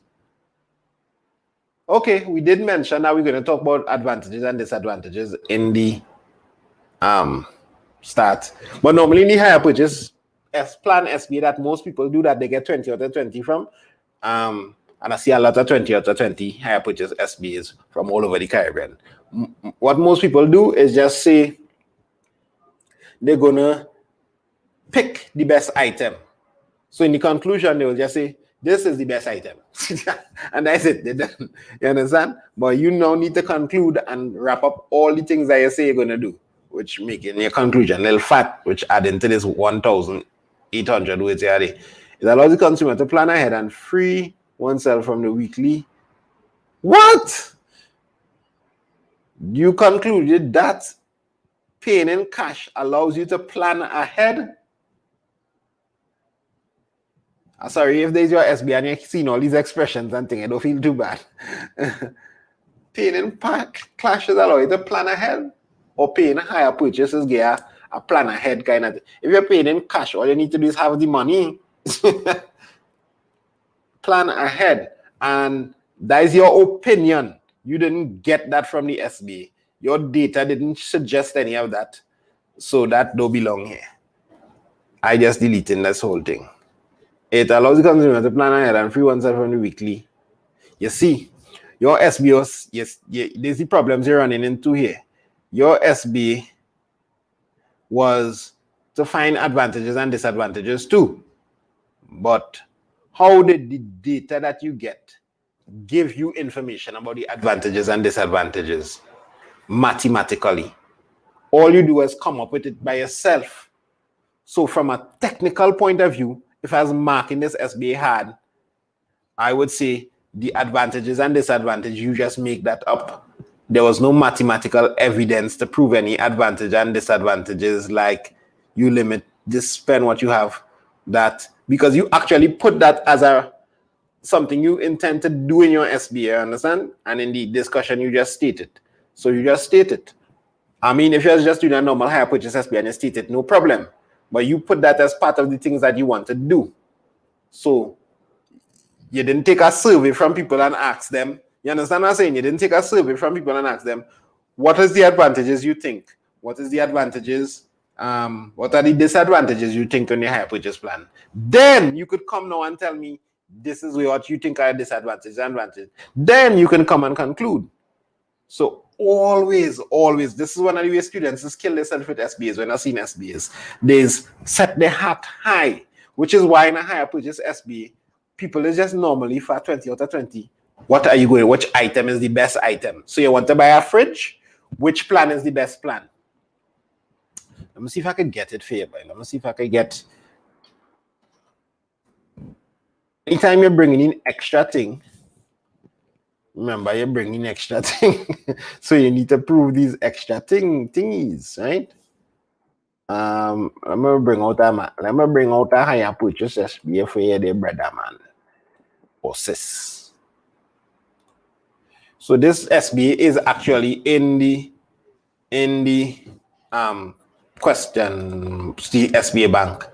Okay, we did mention that we're going to talk about advantages and disadvantages in the start. But normally in the higher purchase plan SBA that most people do, that they get 20 out of 20 from. And I see a lot of 20 out of 20 higher purchase SBAs from all over the Caribbean. What most people do is just say they're gonna pick the best item. So in the conclusion, they will just say, this is the best item. And that's it. They're done. You understand? But you now need to conclude and wrap up all the things that you say you're gonna do, which make in your conclusion a little fat, which add into this 1,800 words a day. It allows the consumer to plan ahead and free oneself from the weekly. What? You concluded that paying in cash allows you to plan ahead? Sorry if there's your SBA and you've seen all these expressions and things, I don't feel too bad. Paying in cash allows you to plan ahead, or paying higher purchases get a plan ahead kind of thing. If you're paying in cash, all you need to do is have the money. Plan ahead. And that is your opinion. You didn't get that from the SBA. Your data didn't suggest any of that. So that don't belong here. I just deleting this whole thing. It allows the consumer to plan ahead and free oneself from the weekly. You see, your SBA, yes, there's the problems you're running into here. Your SBA was to find advantages and disadvantages too. But how did the data that you get give you information about the advantages and disadvantages mathematically? All you do is come up with it by yourself. So from a technical point of view, if I was marking this SBA hard, I would say the advantages and disadvantages, you just make that up. There was no mathematical evidence to prove any advantage and disadvantages, like you limit this, spend what you have, that because you actually put that as something you intend to do in your SBA, understand? And in the discussion, you just state it. So you just state it. I mean, if you're just doing a normal higher purchase SBA and you state it, no problem. But you put that as part of the things that you want to do. So you didn't take a survey from people and ask them. You understand what I'm saying? You didn't take a survey from people and ask them, what is the advantages you think? What is the advantages? What are the disadvantages you think on your higher purchase plan? Then you could come now and tell me, this is what you think are disadvantages and advantages. Then you can come and conclude. So always, this is one of the ways students kill themselves with SBAs when I've seen SBAs. They set their hat high, which is why in a higher purchase SBA, people is just normally for 20 out of 20. What are you going? Which item is the best item? So you want to buy a fridge? Which plan is the best plan? Let me see if I can get it for you. Let me see if I can get. Anytime you're bringing in extra thing, remember you're bringing extra thing. So you need to prove these extra thingies, right? Let me bring out a higher purchase SBA for you, the brother man. Or sis. So this SBA is actually in the question, the SBA bank.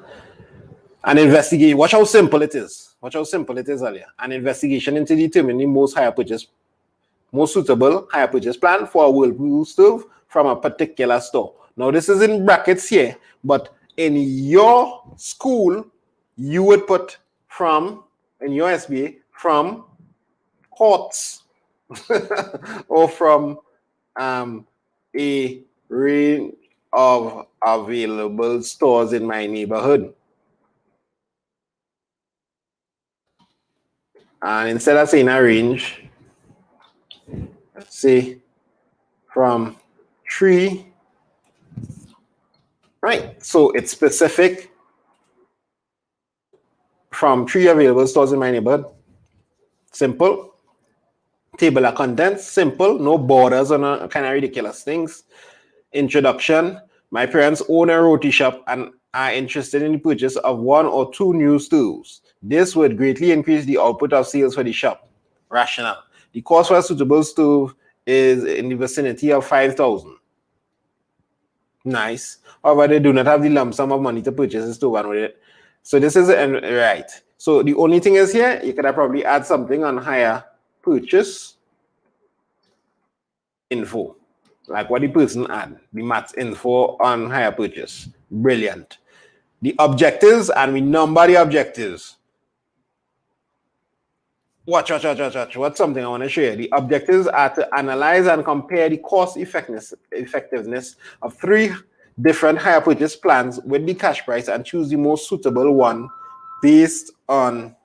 An investigation, watch how simple it is. Watch how simple it is earlier. An investigation into determining most suitable higher purchase plan for a whirlpool stove from a particular store. Now this is in brackets here, but in your school, you would put from, in your SBA, from Courts or from a range of available stores in my neighborhood. And instead of saying a range, let's say from 3, right? So it's specific from 3 available stores in my neighborhood. Simple. Table of contents, simple, no borders on kind of ridiculous things. Introduction. My parents own a roti shop and are interested in the purchase of 1 or 2 new stools. This would greatly increase the output of sales for the shop. Rationale. The cost for a suitable stove is in the vicinity of 5,000. Nice. However, they do not have the lump sum of money to purchase a stove and with it. So this is right. So the only thing is here, you could have probably add something on higher purchase info. Like what the person had, the maths info on higher purchase. Brilliant. The objectives, and we number the objectives. Watch. What's something I want to share? The objectives are to analyze and compare the cost effectiveness of 3 different higher purchase plans with the cash price and choose the most suitable one based on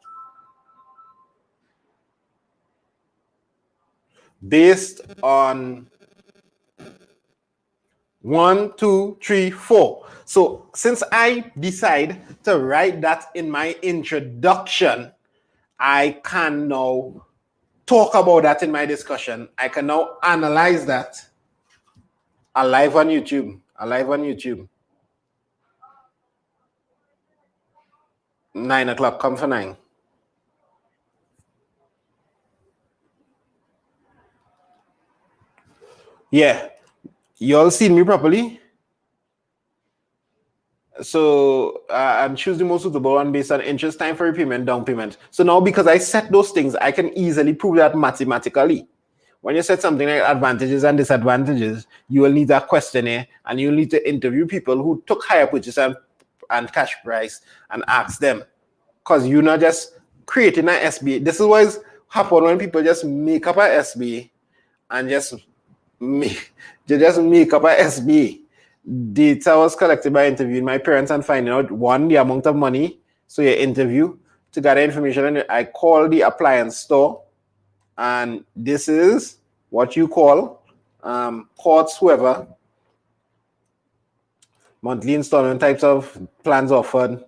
1, 2, 3, 4. So since I decide to write that in my introduction, I can now talk about that in my discussion. I can now analyze that live on YouTube. 9 o'clock, come for 9. Yeah, you all seen me properly? So and choose the most suitable one based on interest, time for repayment, down payment. So now because I set those things, I can easily prove that mathematically. When you set something like advantages and disadvantages, you will need a questionnaire and you'll need to interview people who took higher purchase and cash price and ask them. Because you're not just creating an SBA. This is what happens when people just make up an SBA and just make up an SBA. Data was collected by interviewing my parents and finding out, 1, the amount of money. So you interview to gather information, and I call the appliance store, and this is what you call courts, whoever, monthly installment types of plans offered,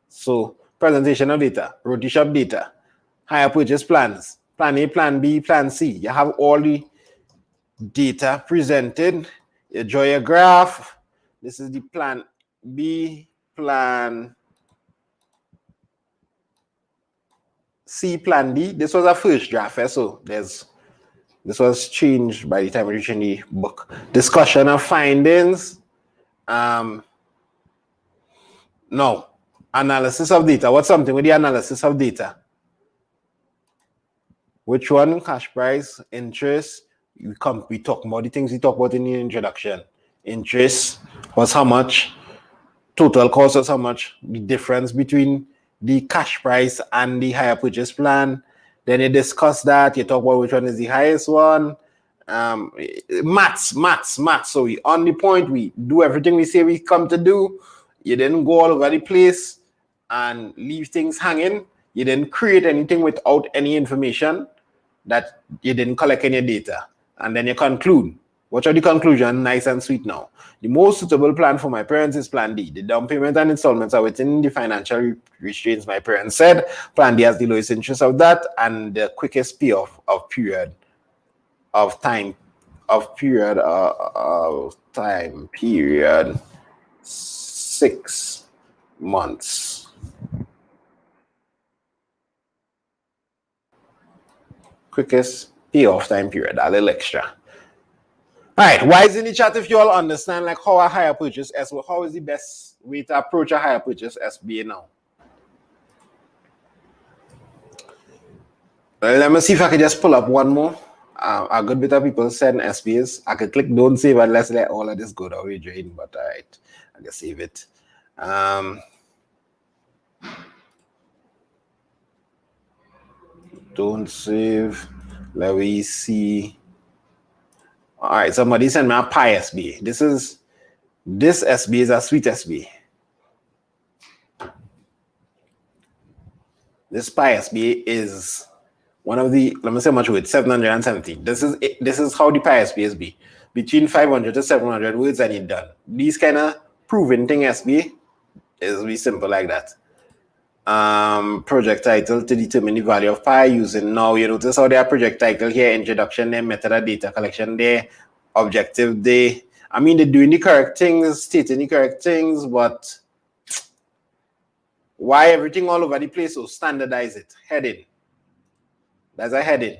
So presentation of data, roti shop data, higher purchase plans, plan A, plan B, plan C. You have all the data presented. You draw your graph. This is the plan B, plan C, plan D. This was a first draft, so this was changed by the time we reached in the book. Discussion of findings. No. Analysis of data. What's something with the analysis of data? Which one? Cash price, interest. We talk about the things we talk about in the introduction. Interest was how much, total cost was how much, the difference between the cash price and the higher purchase plan. Then you discuss that, you talk about which one is the highest one. Maths. So we on the point, we do everything we say we come to do. You didn't go all over the place and leave things hanging. You didn't create anything without any information that you didn't collect any data. And then you conclude. What are the conclusion? Nice and sweet now. The most suitable plan for my parents is plan D. The down payment and installments are within the financial restraints my parents said. Plan D has the lowest interest of that and the quickest payoff of time 6 months. Quickest payoff time period, a little extra. All right, why is in the chat if you all understand like how a higher purchase how is the best way to approach a higher purchase SBA now? Let me see if I can just pull up one more. A good bit of people send SBAs. I could click don't save and let's let all of this go away drain, but all right, I can save it. Don't save. Let me see. All right, somebody send me a Pi SBA. This SBA is a sweet SBA. This Pi SBA is one of the, let me say how much words, 770. This is how the Pi SBAs be. Between 500 to 700 words and you're done. These kind of proven thing SBA is be simple like that. project title to determine the value of pi using, now you notice how they are project title here, introduction there, method of data collection there, objective there. I mean, they're doing the correct things, stating the correct things, but why everything all over the place? So standardize it. Heading. That's a heading.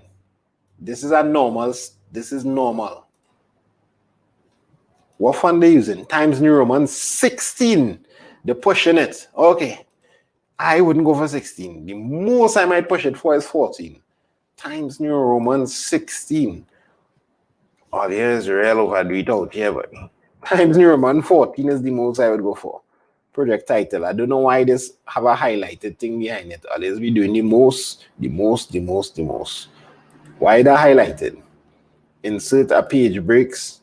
This is a normal. This is normal. What font they using? Times New Roman 16. They're pushing it. Okay. I wouldn't go for 16. The most I might push it for is 14. Times New Roman 16. Oh, there's real overdo it out here, but Times New Roman 14 is the most I would go for. Project title. I don't know why this have a highlighted thing behind it. Always be doing the most. Why that highlighted? Insert a page breaks.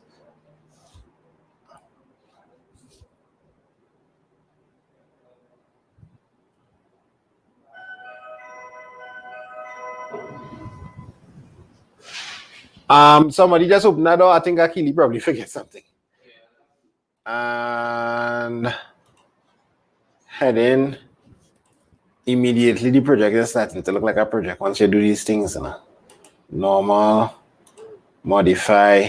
Somebody just opened that door. I think Akili probably forget something. And head in. Immediately the project is starting to look like a project once you do these things. Normal, modify.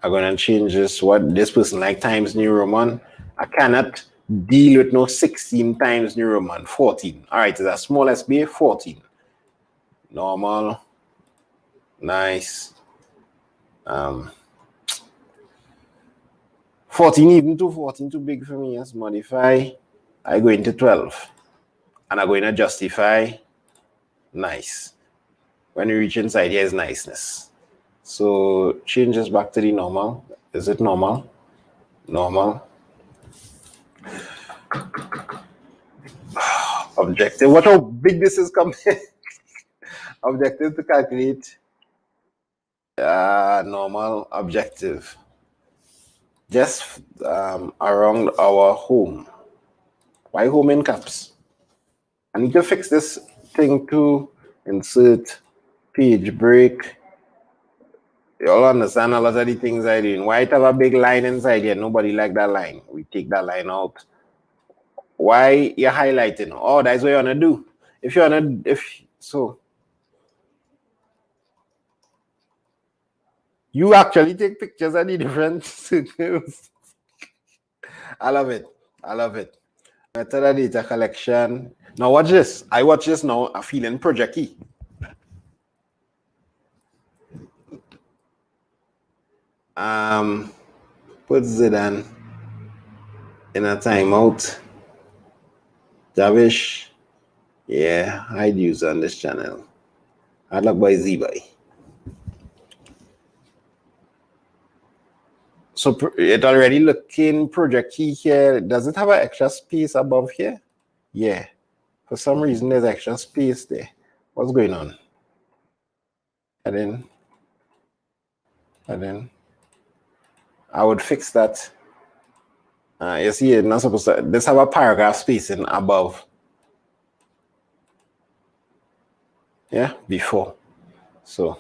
I'm going to change this. What this person like Times New Roman. I cannot deal with no 16 times New Roman. 14. All right, it's a small SBA. 14. Normal. Nice. 14 even to 14 too big for me. Yes, modify. I go into 12. And I'm going to justify. Nice. When you reach inside, here is niceness. So change this back to the normal. Is it normal? Normal. Objective. Watch how big this is coming. Objective to calculate. Normal objective. Just around our home. Why home in caps? I need to fix this thing to insert page break. You all understand a lot of the things I did. Why it have a big line inside here? Nobody like that line. We take that line out. Why you're highlighting? Oh, that's what you wanna do. If you wanna, so you actually take pictures of the different circles. I love it. I love it. Method of data collection. Now watch this. I watch this now. I'm feeling project key. Put Zidane in a timeout. Javish. Yeah, hide user on this channel. I'd like by Z-By. So it already looking project key here. Does it have an extra space above here? Yeah. For some reason, there's extra space there. What's going on? And then I would fix that. You see, it's not supposed to. This have a paragraph spacing above. Yeah, before. So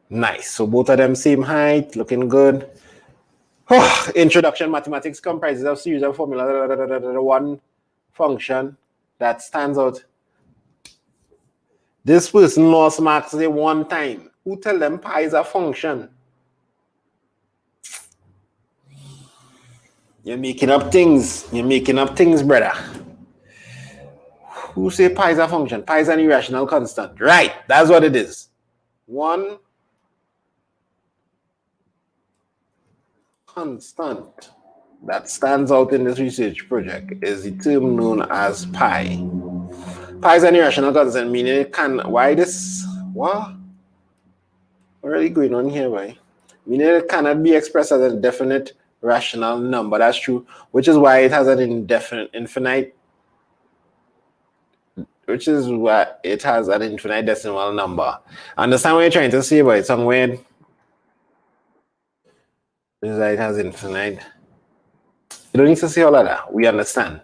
nice. So both of them same height, looking good. Oh, introduction mathematics comprises of series of formula. One function that stands out. This person lost marks one time. Who tell them pi is a function? You're making up things. You're making up things, brother. Who say pi is a function? Pi is an irrational constant. Right, that's what it is. One constant that stands out in this research project is the term known as pi. Pi is an irrational constant, meaning it can. Why this? What? What are you going on here, boy? Meaning it cannot be expressed as a definite rational number. That's true, which is why it has an infinite. Which is why it has an infinite decimal number. Understand what you're trying to say, but it's somewhere. It has infinite. You don't need to say all of that. We understand.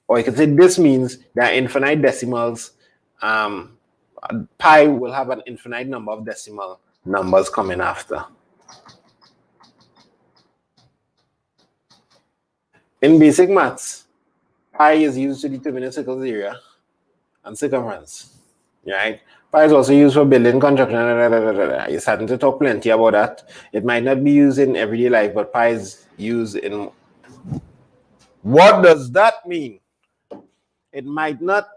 Or you can say this means that infinite decimals. Pi will have an infinite number of decimal numbers coming after. In basic maths, Pi is used to determine a circle's area and circumference, right? Pi is also used for building construction. You're starting to talk plenty about that. It might not be used in everyday life, but pi is used in. What does that mean? It might not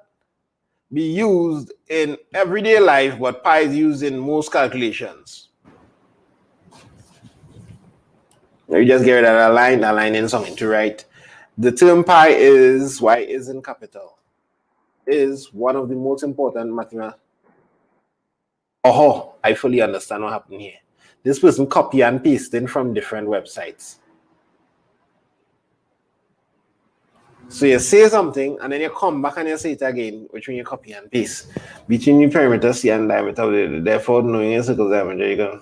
be used in everyday life, but pi is used in most calculations. You just get rid of that line in something to write. The term pi is, why is in capital, is one of the most important mathematics. Oh, I fully understand what happened here. This person copy and pasting from different websites. So you say something and then you come back and you say it again, which means you copy and paste. Between the perimeter C and diameter, therefore knowing a circle's diameter, you can.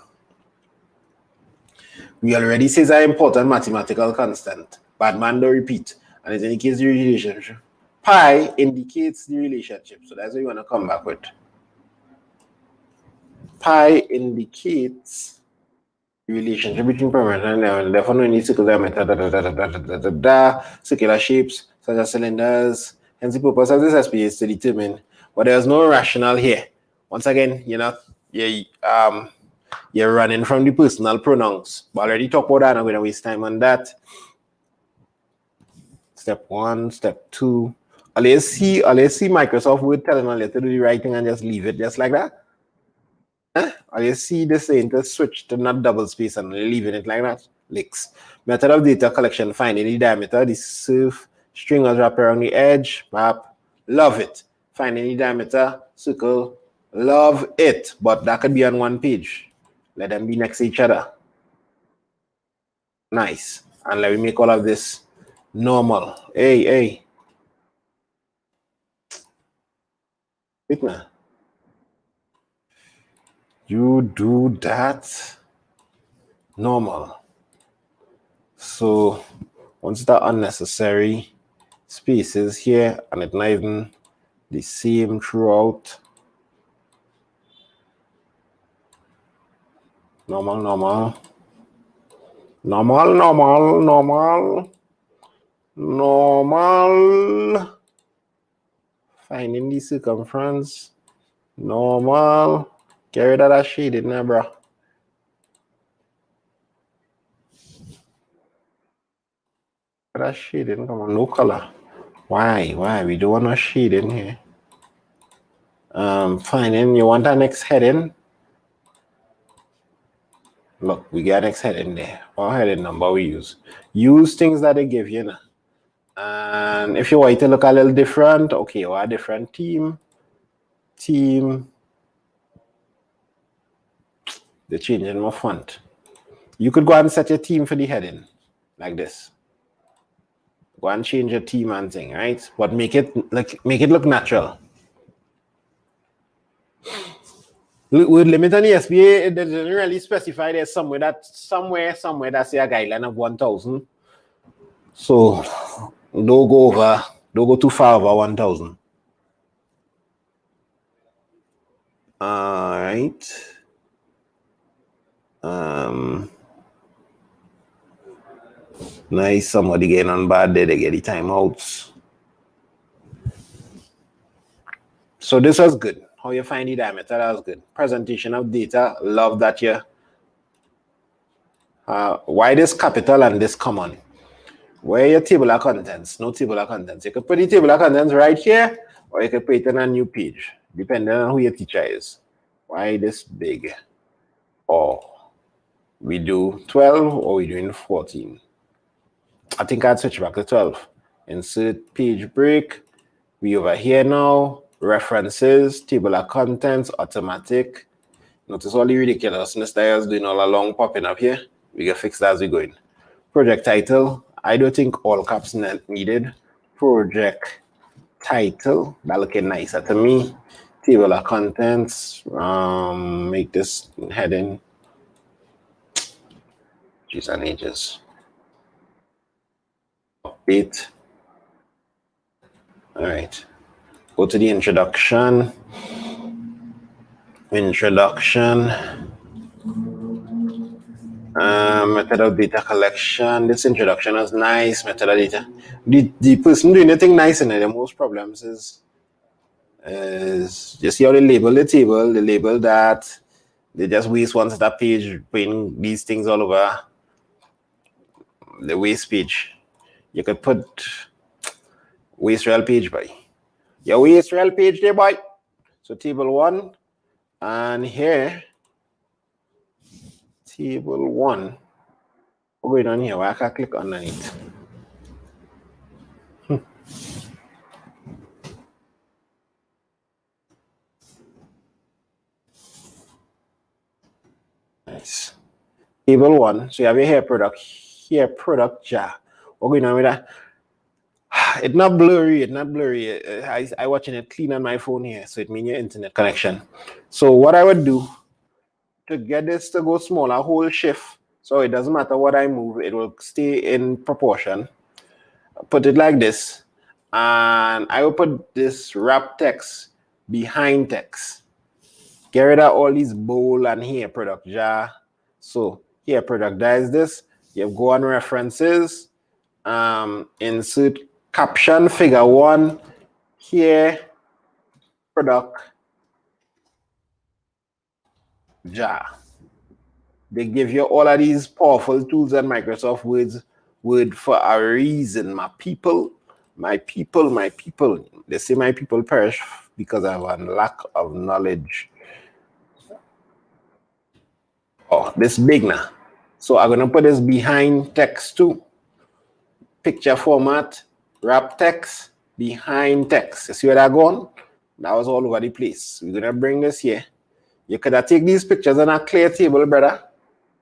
We already say it's an important mathematical constant. Bad man don't repeat. And it indicates the relationship. Pi indicates the relationship. So that's what you want to come back with. Pi indicates the relationship between perimeter and diameter. Therefore, no need circle diameter, circular shapes such as cylinders. Hence, the purpose of this SBA is to determine. But there's no rationale here. Once again, you're running from the personal pronouns. But already talked about that. I'm going to waste time on that. Step 1, step 2. Let's see Microsoft Word telling you to do the right thing and just leave it just like that. Or you see this saying to switch to not double space and leaving it like that. Licks. Method of data collection, finding the diameter, the surf, stringers wrap around the edge, map. Love it. Finding the diameter, circle, love it. But that could be on one page. Let them be next to each other. Nice. And let me make all of this normal. Hey. Wait now. You do that normal. So once that unnecessary spaces here and it's not even the same throughout. Normal. Finding the circumference. Normal. Get rid of that shading there, bro. That shading, come on, no color. Why? We don't want no shading here. Finding, you want our next heading? Look, we got next heading there. What heading number we use? Use things that they give you now. And if you want to look a little different, okay, or a different team. They're changing my font. You could go and set your team for the heading, like this. Go and change your team and thing, right? But make it look natural. With limit on the SBA, it doesn't really specify there's somewhere that's a guideline of 1,000. So don't go too far over 1,000. All right. Nice. Somebody getting on bad there, they get the timeouts. So this was good. How you find the diameter, that was good. Presentation of data, love that here. Why this capital and this common? Where your table of contents? No table of contents. You could put the table of contents right here, or you could put it on a new page, depending on who your teacher is. Why this big? Or we do 12 or we doing 14? I think I'd switch back to 12. Insert page break. We over here now. References, table of contents, automatic. Notice all the ridiculousness that I was doing all along popping up here. We get fixed as we go in. Project title. I don't think all caps needed. Project title. That looking nicer to me. Table of contents. Make this heading. Jeez and ages. Update. All right. Go to the introduction. Method of data collection. This introduction was nice. Method of data. The person doing anything nice in it, the most problems is just see how they label the table. They label that. They just waste one set of page putting these things all over the waste page. You could put waste rel page by. Your waste rel page there, boy. So table 1, and here table 1. What's going on here? Why I can't click underneath? Nice. Table 1. So you have your hair product jar. What's going on with that? It's not blurry. I watching it clean on my phone here, so it means your internet connection. So what I would do to get this to go smaller, hold shift, so it doesn't matter what I move, it will stay in proportion. Put it like this, and I will put this wrap text behind text. Get rid of all these bowl and here product jar. So here product jar is this. You go on references, insert caption figure 1, here product jar. They give you all of these powerful tools and Microsoft Word for a reason, my people. My people. They say my people perish because of a lack of knowledge. Oh, this big now. So I'm gonna put this behind text too. Picture format, wrap text, behind text. You see where that going? That was all over the place. We're gonna bring this here. You could have take these pictures on a clear table, brother.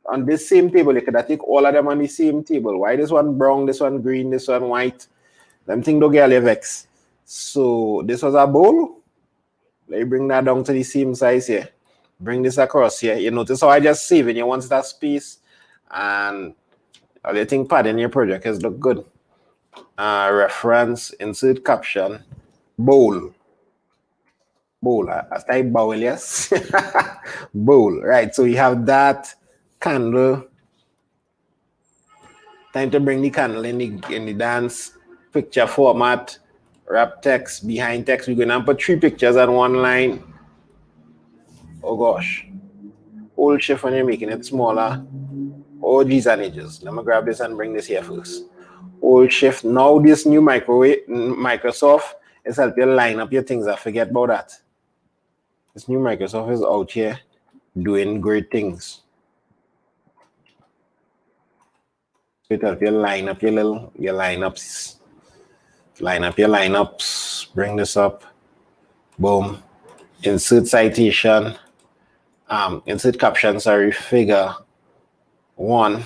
On this same table, you could have take all of them on the same table. Why this one brown, this one green, this one white? Them thing don't get vex. So this was a bowl. Let me bring that down to the same size here. Bring this across here. You notice how I just save it. You want that space, and all the thing pad in your project is look good. Reference, insert caption, bowl. Bowl. I type bowl, yes. Bowl. Right. So you have that candle. Time to bring the candle in the dance. Picture format, wrap text, behind text. We're gonna put 3 pictures on one line. Oh gosh. Hold shift when you're making it smaller. Oh geez and ages. Let me grab this and bring this here first. Hold shift. Now this new Microsoft is help you line up your things. I forget about that. This new Microsoft is out here doing great things. It help you line up your lineups. Line up your lineups. Bring this up. Boom. Insert citation. Insert caption, sorry, figure 1.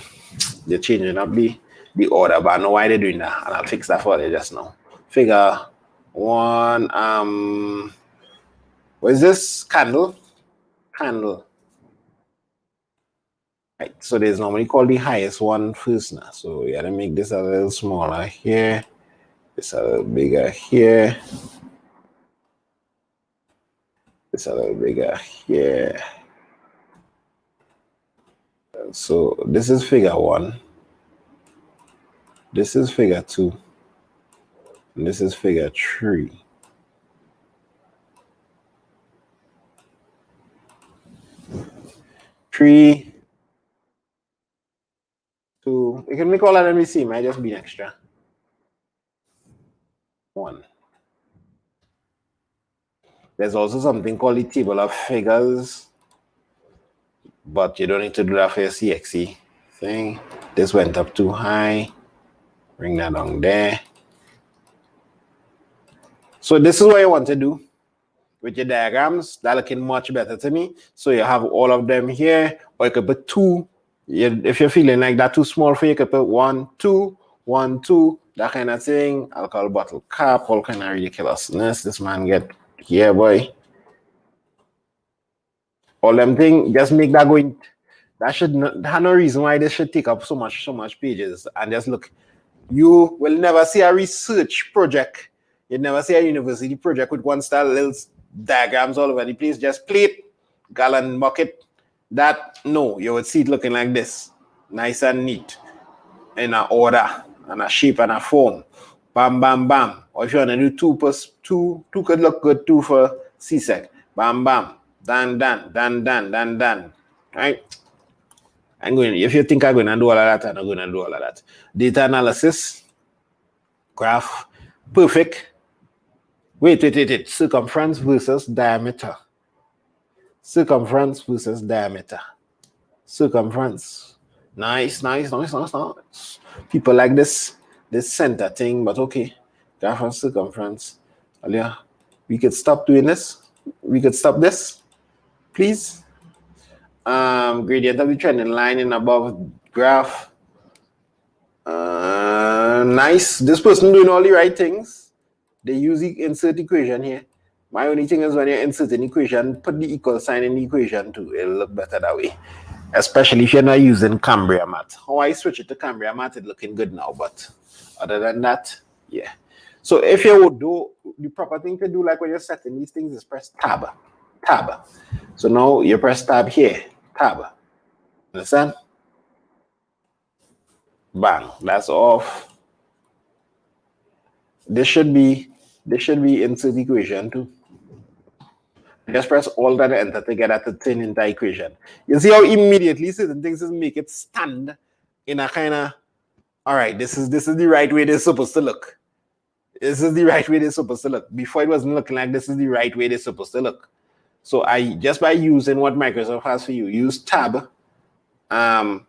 They're changing up the order, but I know why they're doing that, and I'll fix that for you just now. Figure 1, what is this? Candle. Right, so there's normally called the highest one first now. So we gotta make this a little smaller here. This a little bigger here. This a little bigger here. So this is figure 1. This is figure 2. And this is figure 3. Three, 2. You can make all of them the same. I just be extra. 1. There's also something called the table of figures, but you don't need to do that for your CXE thing. This went up too high. Bring that down there. So this is what you want to do with your diagrams. That looking much better to me. So you have all of them here, or you could put 2. If you're feeling like that too small for you, you could put 1, 2, 1, 2, that kind of thing. Alcohol bottle cap, all kind of ridiculousness. This man get here, boy. All them thing, just make that going. That should not have no reason why this should take up so much pages. And just look, you will never see a research project. You never see a university project with one style little diagrams all over the place. Just plate, gallon bucket. That no, you would see it looking like this. nice and neat, in a order, and a shape and a form. Bam, bam, bam. Or if you want to do 2 plus 2, 2 could look good too for CSEC. Bam, bam. Done, done, done, done, done, done. Right? If you think I'm going to do all of that, I'm not going to do all of that. Data analysis, graph, perfect. Wait. Circumference versus diameter. Circumference versus diameter. Circumference. Nice. People like this center thing, but okay. Graph and circumference. Alia, we could stop doing this. We could stop this, please. Gradient of the trending line in above graph. Nice. This person doing all the right things. They use the insert equation here. My only thing is when you insert an equation, put the equal sign in the equation too. It'll look better that way. Especially if you're not using Cambria Math. How I switch it to Cambria Math, it's looking good now. But other than that, yeah. So if you would do the proper thing to do, like when you're setting these things, is press tab. So now you press tab here. Tab. Understand? Bang. That's off. This should be insert equation too. Just press Alt and Enter to get at the turn into equation. You see how immediately certain things just make it stand in a kind of, all right, this is the right way they're supposed to look. This is the right way they're supposed to look. Before it wasn't looking like this is the right way they're supposed to look. So I just by using what Microsoft has for you, use tab, I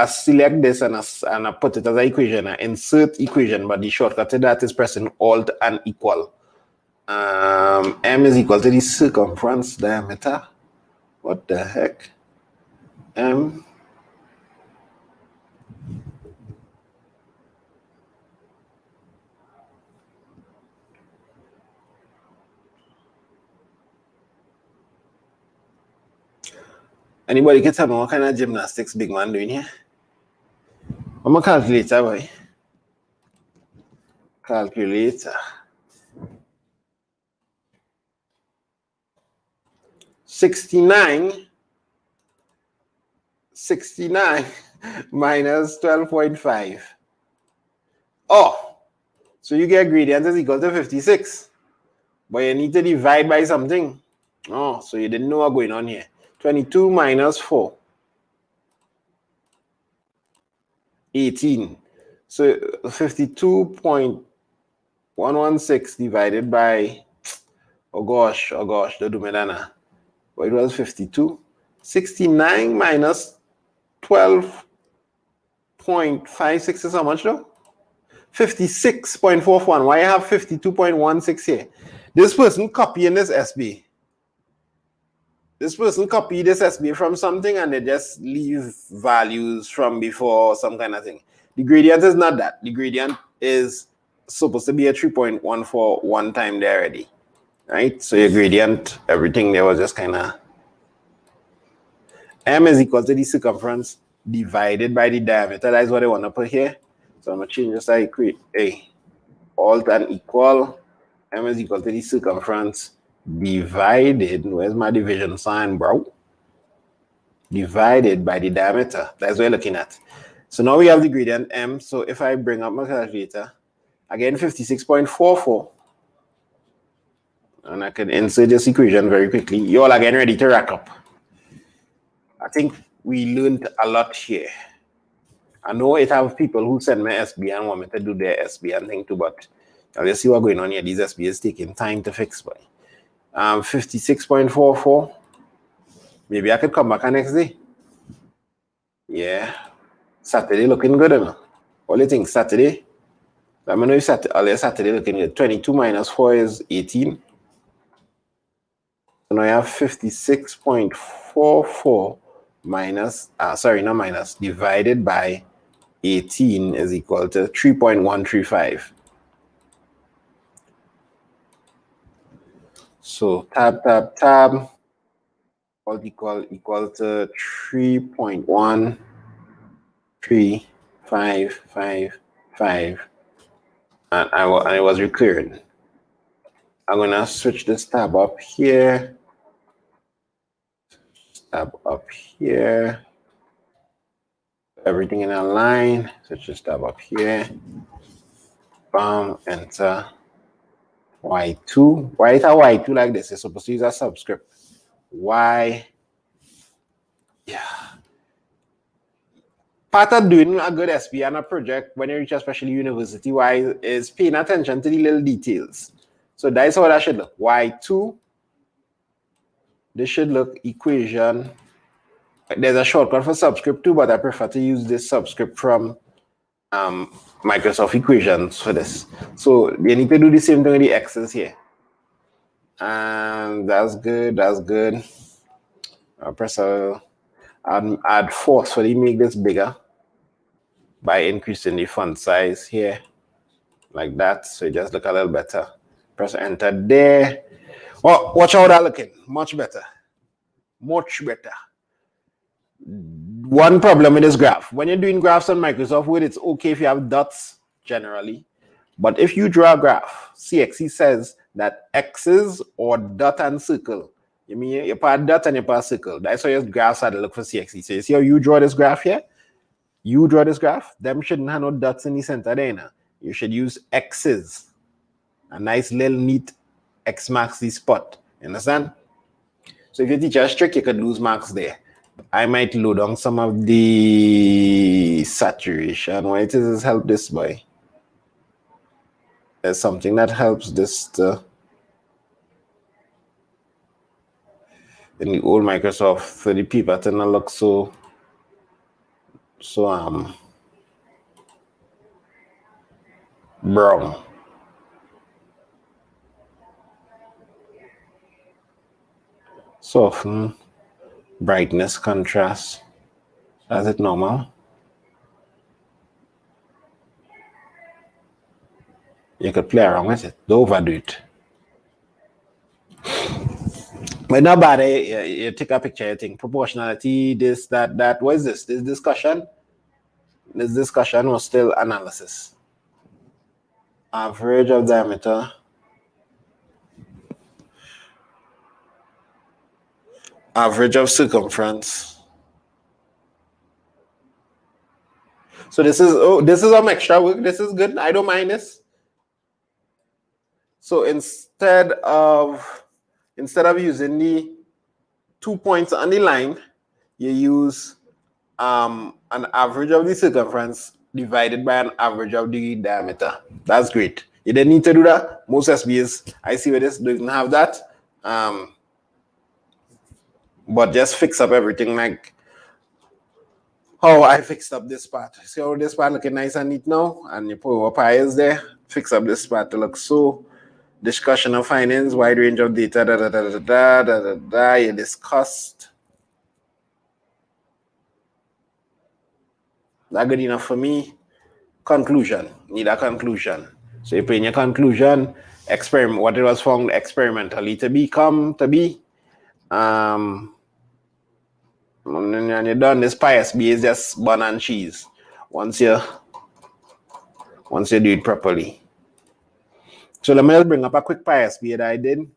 select this and I put it as an equation, I insert equation, but the shortcut to that is pressing Alt and equal. M is equal to the circumference diameter. What the heck? M. Anybody can tell me what kind of gymnastics big man doing here? I'm a calculator, boy. Calculator. 69 minus 12.5. Oh, so you get gradient is equal to 56. But you need to divide by something. Oh, so you didn't know what's going on here. 22 minus 4. 18. So 52.116 divided by, oh gosh, don't do me that now. But it was 52. 69 minus 12.56 is how much though? 56.41. Why I have 52.16 here? This person copying this SB. This person copied this SB from something and they just leave values from before or some kind of thing. The gradient is not that. The gradient is supposed to be a 3.14 one time there already. Right? So your gradient, everything there was just kind of M is equal to the circumference divided by the diameter. That is what I want to put here. So I'm going to change this. I create a Alt and equal. M is equal to the circumference divided. Where's my division sign, bro? Divided by the diameter. That's what we're looking at. So now we have the gradient M. So if I bring up my calculator, again 56.44. And I can insert this equation very quickly. You all are getting ready to rack up. I think we learned a lot here. I know it have people who send me SB and want me to do their SB and thing too, but I'll just see what's going on here. These SB is taking time to fix, boy. 56.44. Maybe I could come back next day. Yeah. Saturday looking good, enough. What do you think? Saturday? Let me know if Saturday looking good. 22 minus 4 is 18. So now I have 56.44 minus, not minus, divided by 18 is equal to 3.135. So tab, all equal to 3.13555. And it was recurring. I'm gonna switch this tab up here. Tab up here. everything in a line. So just tab up here. Bam, enter. Y2. Why is a Y2 like this? You're supposed to use a subscript. Y. Yeah. Part of doing a good SBA and a project when you reach especially university-wise is paying attention to the little details. So that's how that should look. Y2. This should look equation. There's a shortcut for subscript too, but I prefer to use this subscript from Microsoft Equations for this. So you need to do the same thing with the x's here. And that's good, that's good. I'll press add forcefully make this bigger by increasing the font size here, like that. So it just look a little better. Press enter there. Oh, watch how that looking. Much better. Much better. One problem with this graph. When you're doing graphs on Microsoft Word, it's okay if you have dots generally. But if you draw a graph, CXC says that x's or dot and circle. You mean you put a dot and you put a circle. That's how your graphs are to look for CXC. So you see how you draw this graph here? You draw this graph, them shouldn't have no dots in the center there now. You should use x's. A nice little neat X marks the spot. You understand? So if your teacher is strict, you could lose marks there. I might load on some of the saturation. Why it is help this boy? There's something that helps this to, in the old Microsoft 30p pattern look so brown. Soften, brightness, contrast. Is it normal? You could play around with it. Don't overdo it. But not bad. You take a picture, you think proportionality, this, that. What is this? This discussion? This discussion was still analysis. Average of diameter. Average of circumference. So this is some extra work. This is good. I don't mind this. So instead of using the 2 points on the line, you use an average of the circumference divided by an average of the diameter. That's great. You didn't need to do that. Most SBAs I see with this doesn't have that. But just fix up everything like how I fixed up this part. See how this part looking nice and neat now? And you put our pies there. Fix up this part to look so. Discussion of finance, wide range of data, you discussed. That good enough for me? Conclusion. Need a conclusion. So you put in your conclusion, experiment, what it was found experimentally to be. And you're done. This pie SBA is just bun and cheese. Once you do it properly. So let me bring up a quick pie SBA that I did.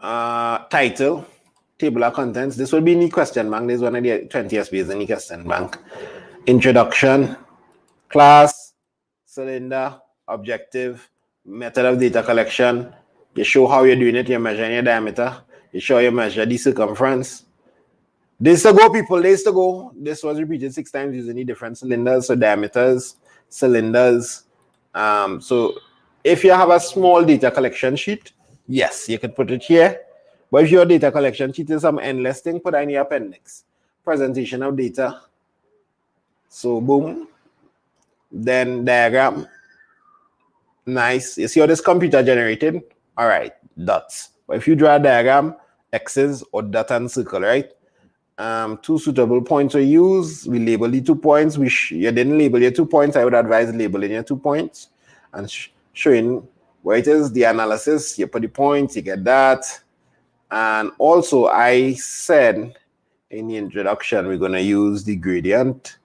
Title, table of contents. This will be in the question bank. This is one of the 20 SBAs in the question bank. Introduction, class, cylinder, objective, method of data collection. You show how you're doing it. You're measuring your diameter. You show you measure the circumference. Days to go, people. Days to go. This was repeated 6 times using the different cylinders. So diameters, cylinders. So if you have a small data collection sheet, yes, you could put it here. But if your data collection sheet is some endless thing, put it in the appendix. Presentation of data. So boom. Then diagram. Nice. You see how this computer generated? All right, dots. But if you draw a diagram, X's or dot and circle, right? 2 suitable points are used. We label the 2 points. You didn't label your 2 points. I would advise labeling your 2 points and showing where it is. The analysis, you put the points, you get that. And also, I said in the introduction, we're going to use the gradient.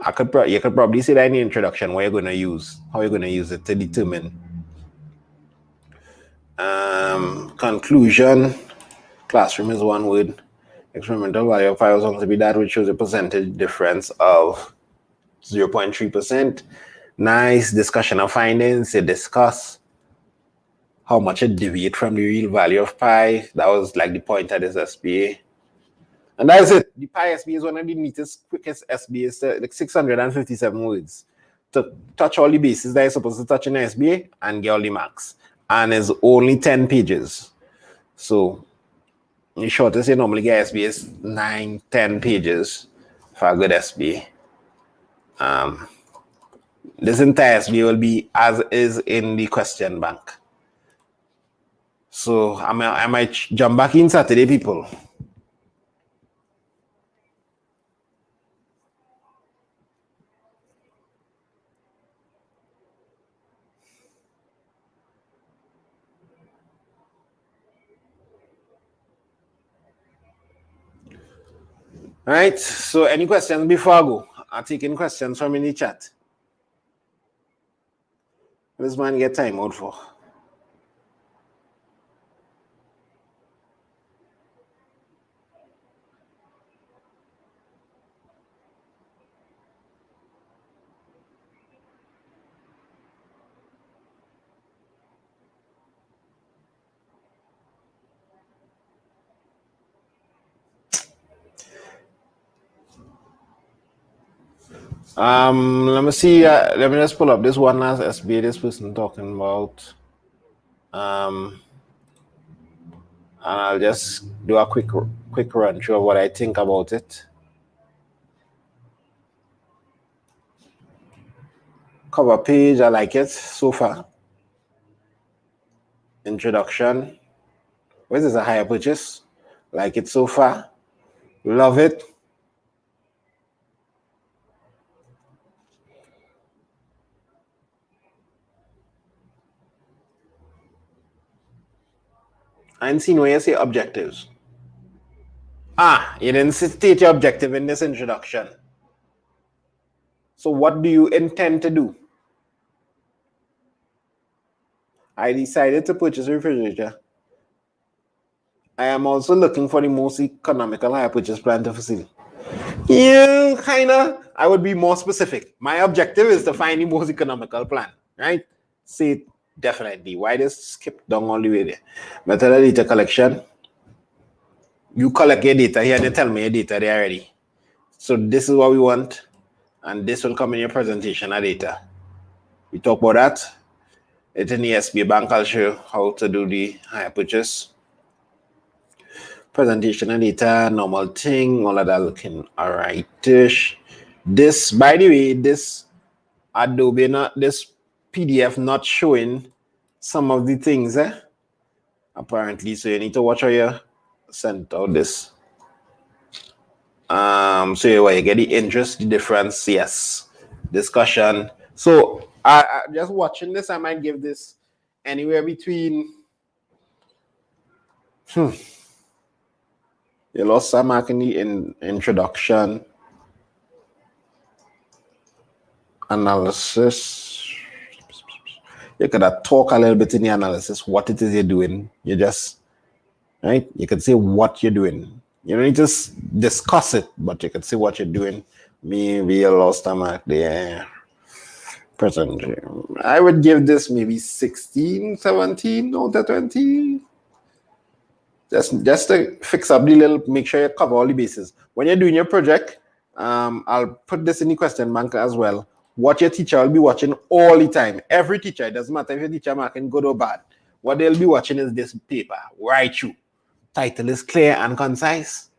You could probably say that in the introduction what you're going to use, how you're going to use it to determine Conclusion, classroom is one word. Experimental value of phi was going to be that which shows a percentage difference of 0.3%. Nice discussion of findings. They discuss how much it deviates from the real value of pi. That was like the point of this SBA. And that's it. The pi SBA is one of the neatest, quickest SBAs, like 657 words to touch all the bases that you're supposed to touch in the SBA and get all the marks. And it's only 10 pages. So the shortest you normally get SBA is 9-10 pages for a good SBA. This entire SBA will be as is in the question bank. So I might jump back in Saturday, people. All right, so any questions before I go? I'm taking questions from in the chat. What does man get time out for? Let me see. Let me just pull up this one last SBA this person talking about. And I'll just do a quick run through of what I think about it. Cover page, I like it so far. Introduction. What is this, a higher purchase? Like it so far. Love it. I ain't seen where you say objectives. You didn't state your objective in this introduction. So what do you intend to do? I decided to purchase a refrigerator. I am also looking for the most economical hire purchase plan to facilitate. Yeah, kinda. I would be more specific. My objective is to find the most economical plan, right? Say it definitely. Why just skip down all the way there? Method of data collection. You collect your data here, they tell me your data there already. So this is what we want, and this will come in your presentation of data. We talk about that. It's in the SBA bank. I'll show you how to do the hire purchase. Presentation of data, normal thing, all of that looking all right-ish. This, by the way, this Adobe, this PDF not showing some of the things, apparently. So you need to watch how you sent out this. So you get the interest, the difference, yes. Discussion. So I just watching this, I might give this anywhere between you lost some mark in the introduction, analysis. You could talk a little bit in the analysis, what it is you're doing. You just, right? You could say what you're doing. You don't need to discuss it, but you could say what you're doing. Maybe you lost a mark there. Present. I would give this maybe 16, 17 out of 20. Just to fix up the little, make sure you cover all the bases. When you're doing your project, I'll put this in the question bank as well. What your teacher will be watching all the time. Every teacher, it doesn't matter if your teacher marking good or bad. What they'll be watching is this paper, right through. Title is clear and concise.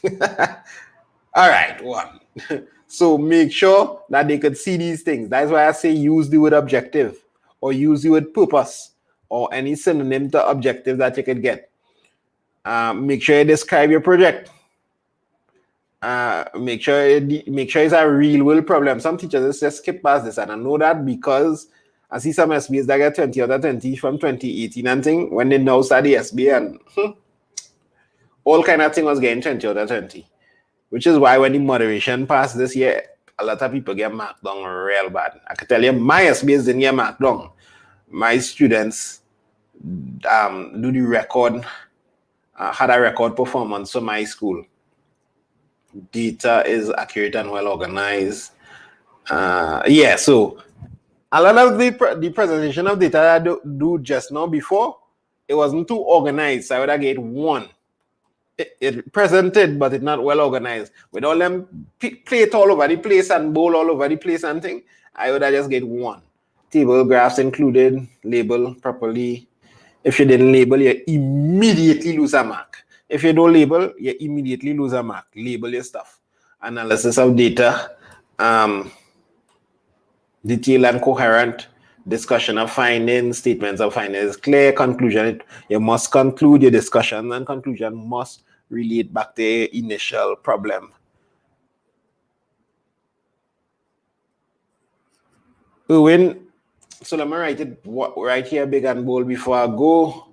All right, one. So make sure that they could see these things. That's why I say use the word objective or use the word purpose or any synonym to objective that you could get. Make sure you describe your project. Make sure it's a real world problem. Some teachers just skip past this, and I know that because I see some SBAs that get 20 out of 20 from 2018 and thing when they now start the SBA and all kind of thing was getting 20 out of 20. Which is why when the moderation passed this year, a lot of people get marked down real bad. I can tell you, my SBAs didn't get marked down. My students do the record, had a record performance for my school. Data is accurate and well organized. Yeah, so a lot of the presentation of data that I do just now before, it wasn't too organized. So I would have get 1. It presented, but it's not well organized. With all them plate all over the place and bowl all over the place and thing, I would have just get 1. Table graphs included, label properly. If you didn't label, you immediately lose a mark. If you don't label, you immediately lose a mark. Label your stuff. Analysis of data, detailed and coherent discussion of findings, statements of findings, clear conclusion. You must conclude your discussion, and conclusion must relate back to the initial problem. Owen, so let me write it right here, big and bold, before I go.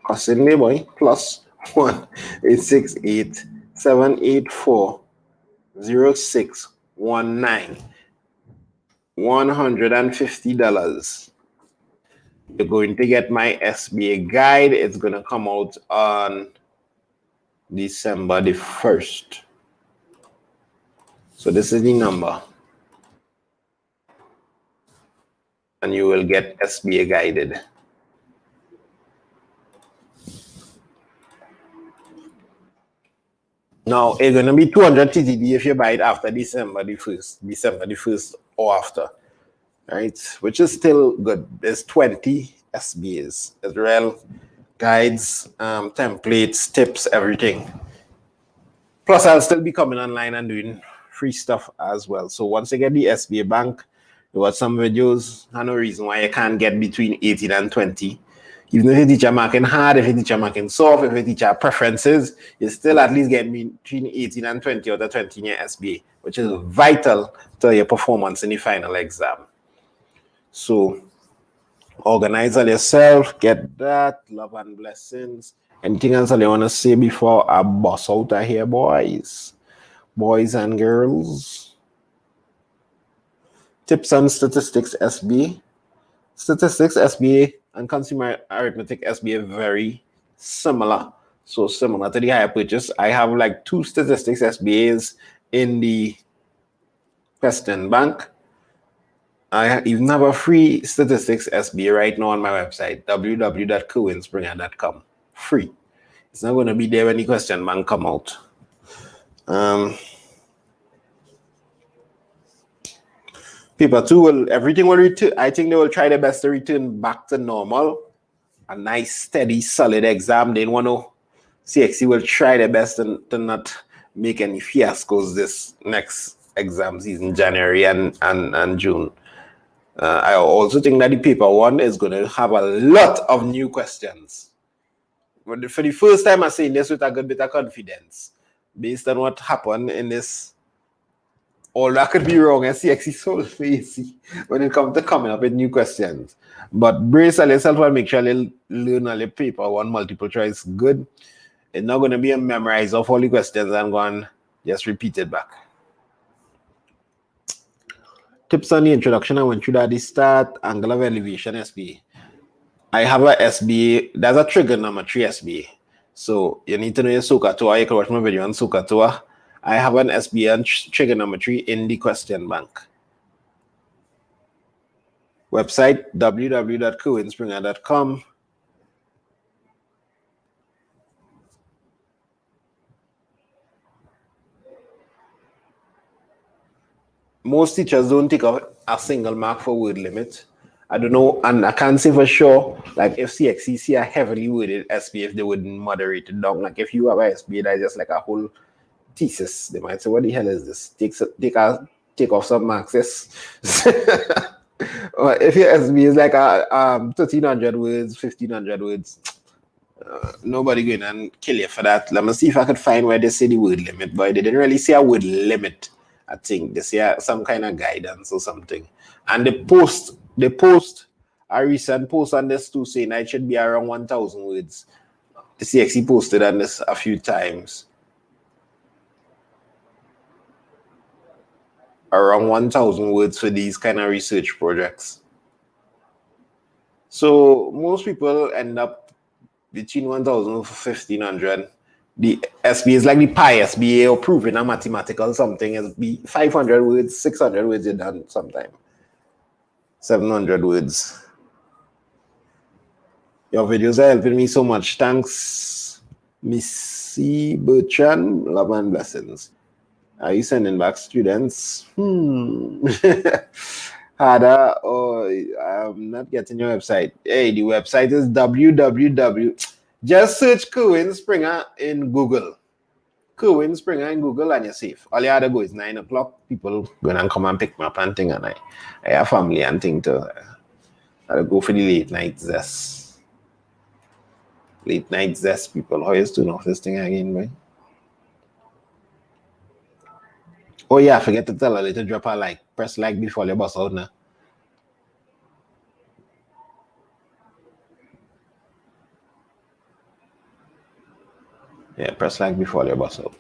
Costing boy, plus 1-868-784-0619. $150. You're going to get my SBA guide. It's going to come out on December the 1st. So this is the number. And you will get SBA guided. Now, it's going to be 200 TTD if you buy it after December the 1st or after, right? Which is still good. There's 20 SBAs, Israel, guides, templates, tips, everything. Plus, I'll still be coming online and doing free stuff as well. So once you get the SBA bank, you watch some videos. I no reason why you can't get between 18 and 20. Even if you teach a marking hard, if you teach a marking soft, if you teach a preferences, you still at least get between 18 and 20 out of 20 in your SBA, which is vital to your performance in the final exam. So organize all yourself, get that, love and blessings. Anything else you want to say before I bust out of here, boys? Boys and girls. Tips on statistics SBA. Statistics SBA and consumer arithmetic SBA very similar. So similar to the higher purchase. I have like 2 statistics SBAs in the question bank. I even have a free statistics SBA right now on my website, www.cowinspringer.com. Free. It's not going to be there when the question bank come out. Paper 2 everything will return. I think they will try their best to return back to normal. A nice, steady, solid exam. They want to, CXC will try their best to not make any fiascos this next exam season, January and June. I also think that the paper 1 is going to have a lot of new questions. But for the first time, I'm saying this with a good bit of confidence, based on what happened in this. All that could be wrong, and CXC is so lazy when it comes to coming up with new questions. But brace yourself and make sure you learn all the paper 1 multiple choice good. It's not going to be a memorize of all the questions and go and just repeat it back. Tips on the introduction. I went through that at the start. Angle of elevation SBA. I have a SBA. There's a trigonometry SBA. So you need to know your SOHCAHTOA. You can watch my video on SOHCAHTOA. I have an SBA on trigonometry in the question bank. Website www.cowinspringer.com. Most teachers don't take a single mark for word limit. I don't know, and I can't say for sure, like if CXC see a heavily worded SBA, if they wouldn't moderate it down. Like if you have a SBA that's just like a whole thesis, they might say, what the hell is this? Take off some marks, yes. If your SBA is like 1,300 words, 1,500 words, nobody going and kill you for that. Let me see if I could find where they say the word limit, but they didn't really say a word limit. I think they say some kind of guidance or something. And they post a recent post on this too, saying it should be around 1,000 words. The CXC posted on this a few times. around 1,000 words for these kind of research projects. So most people end up between 1,000 to 1,500. The SBA is like the Pi SBA or proving a mathematical something is be 500 words, 600 words you're done sometime. 700 words. Your videos are helping me so much. Thanks, Missy Bertrand. Love and blessings. Are you sending back students? Harder, or I'm not getting your website. Hey, the website is www. Just search Kerwin Springer in Google. Kerwin Springer in Google and you're safe. All you have to go is 9 o'clock. People gonna come and pick me up and thing, and I have family and thing to. I'll go for the late night zest. Late night zest, people. How you doing off this thing again, boy? Oh yeah, forget to tell her to drop a like. Press like before you bust out now. Yeah, press like before you bust out.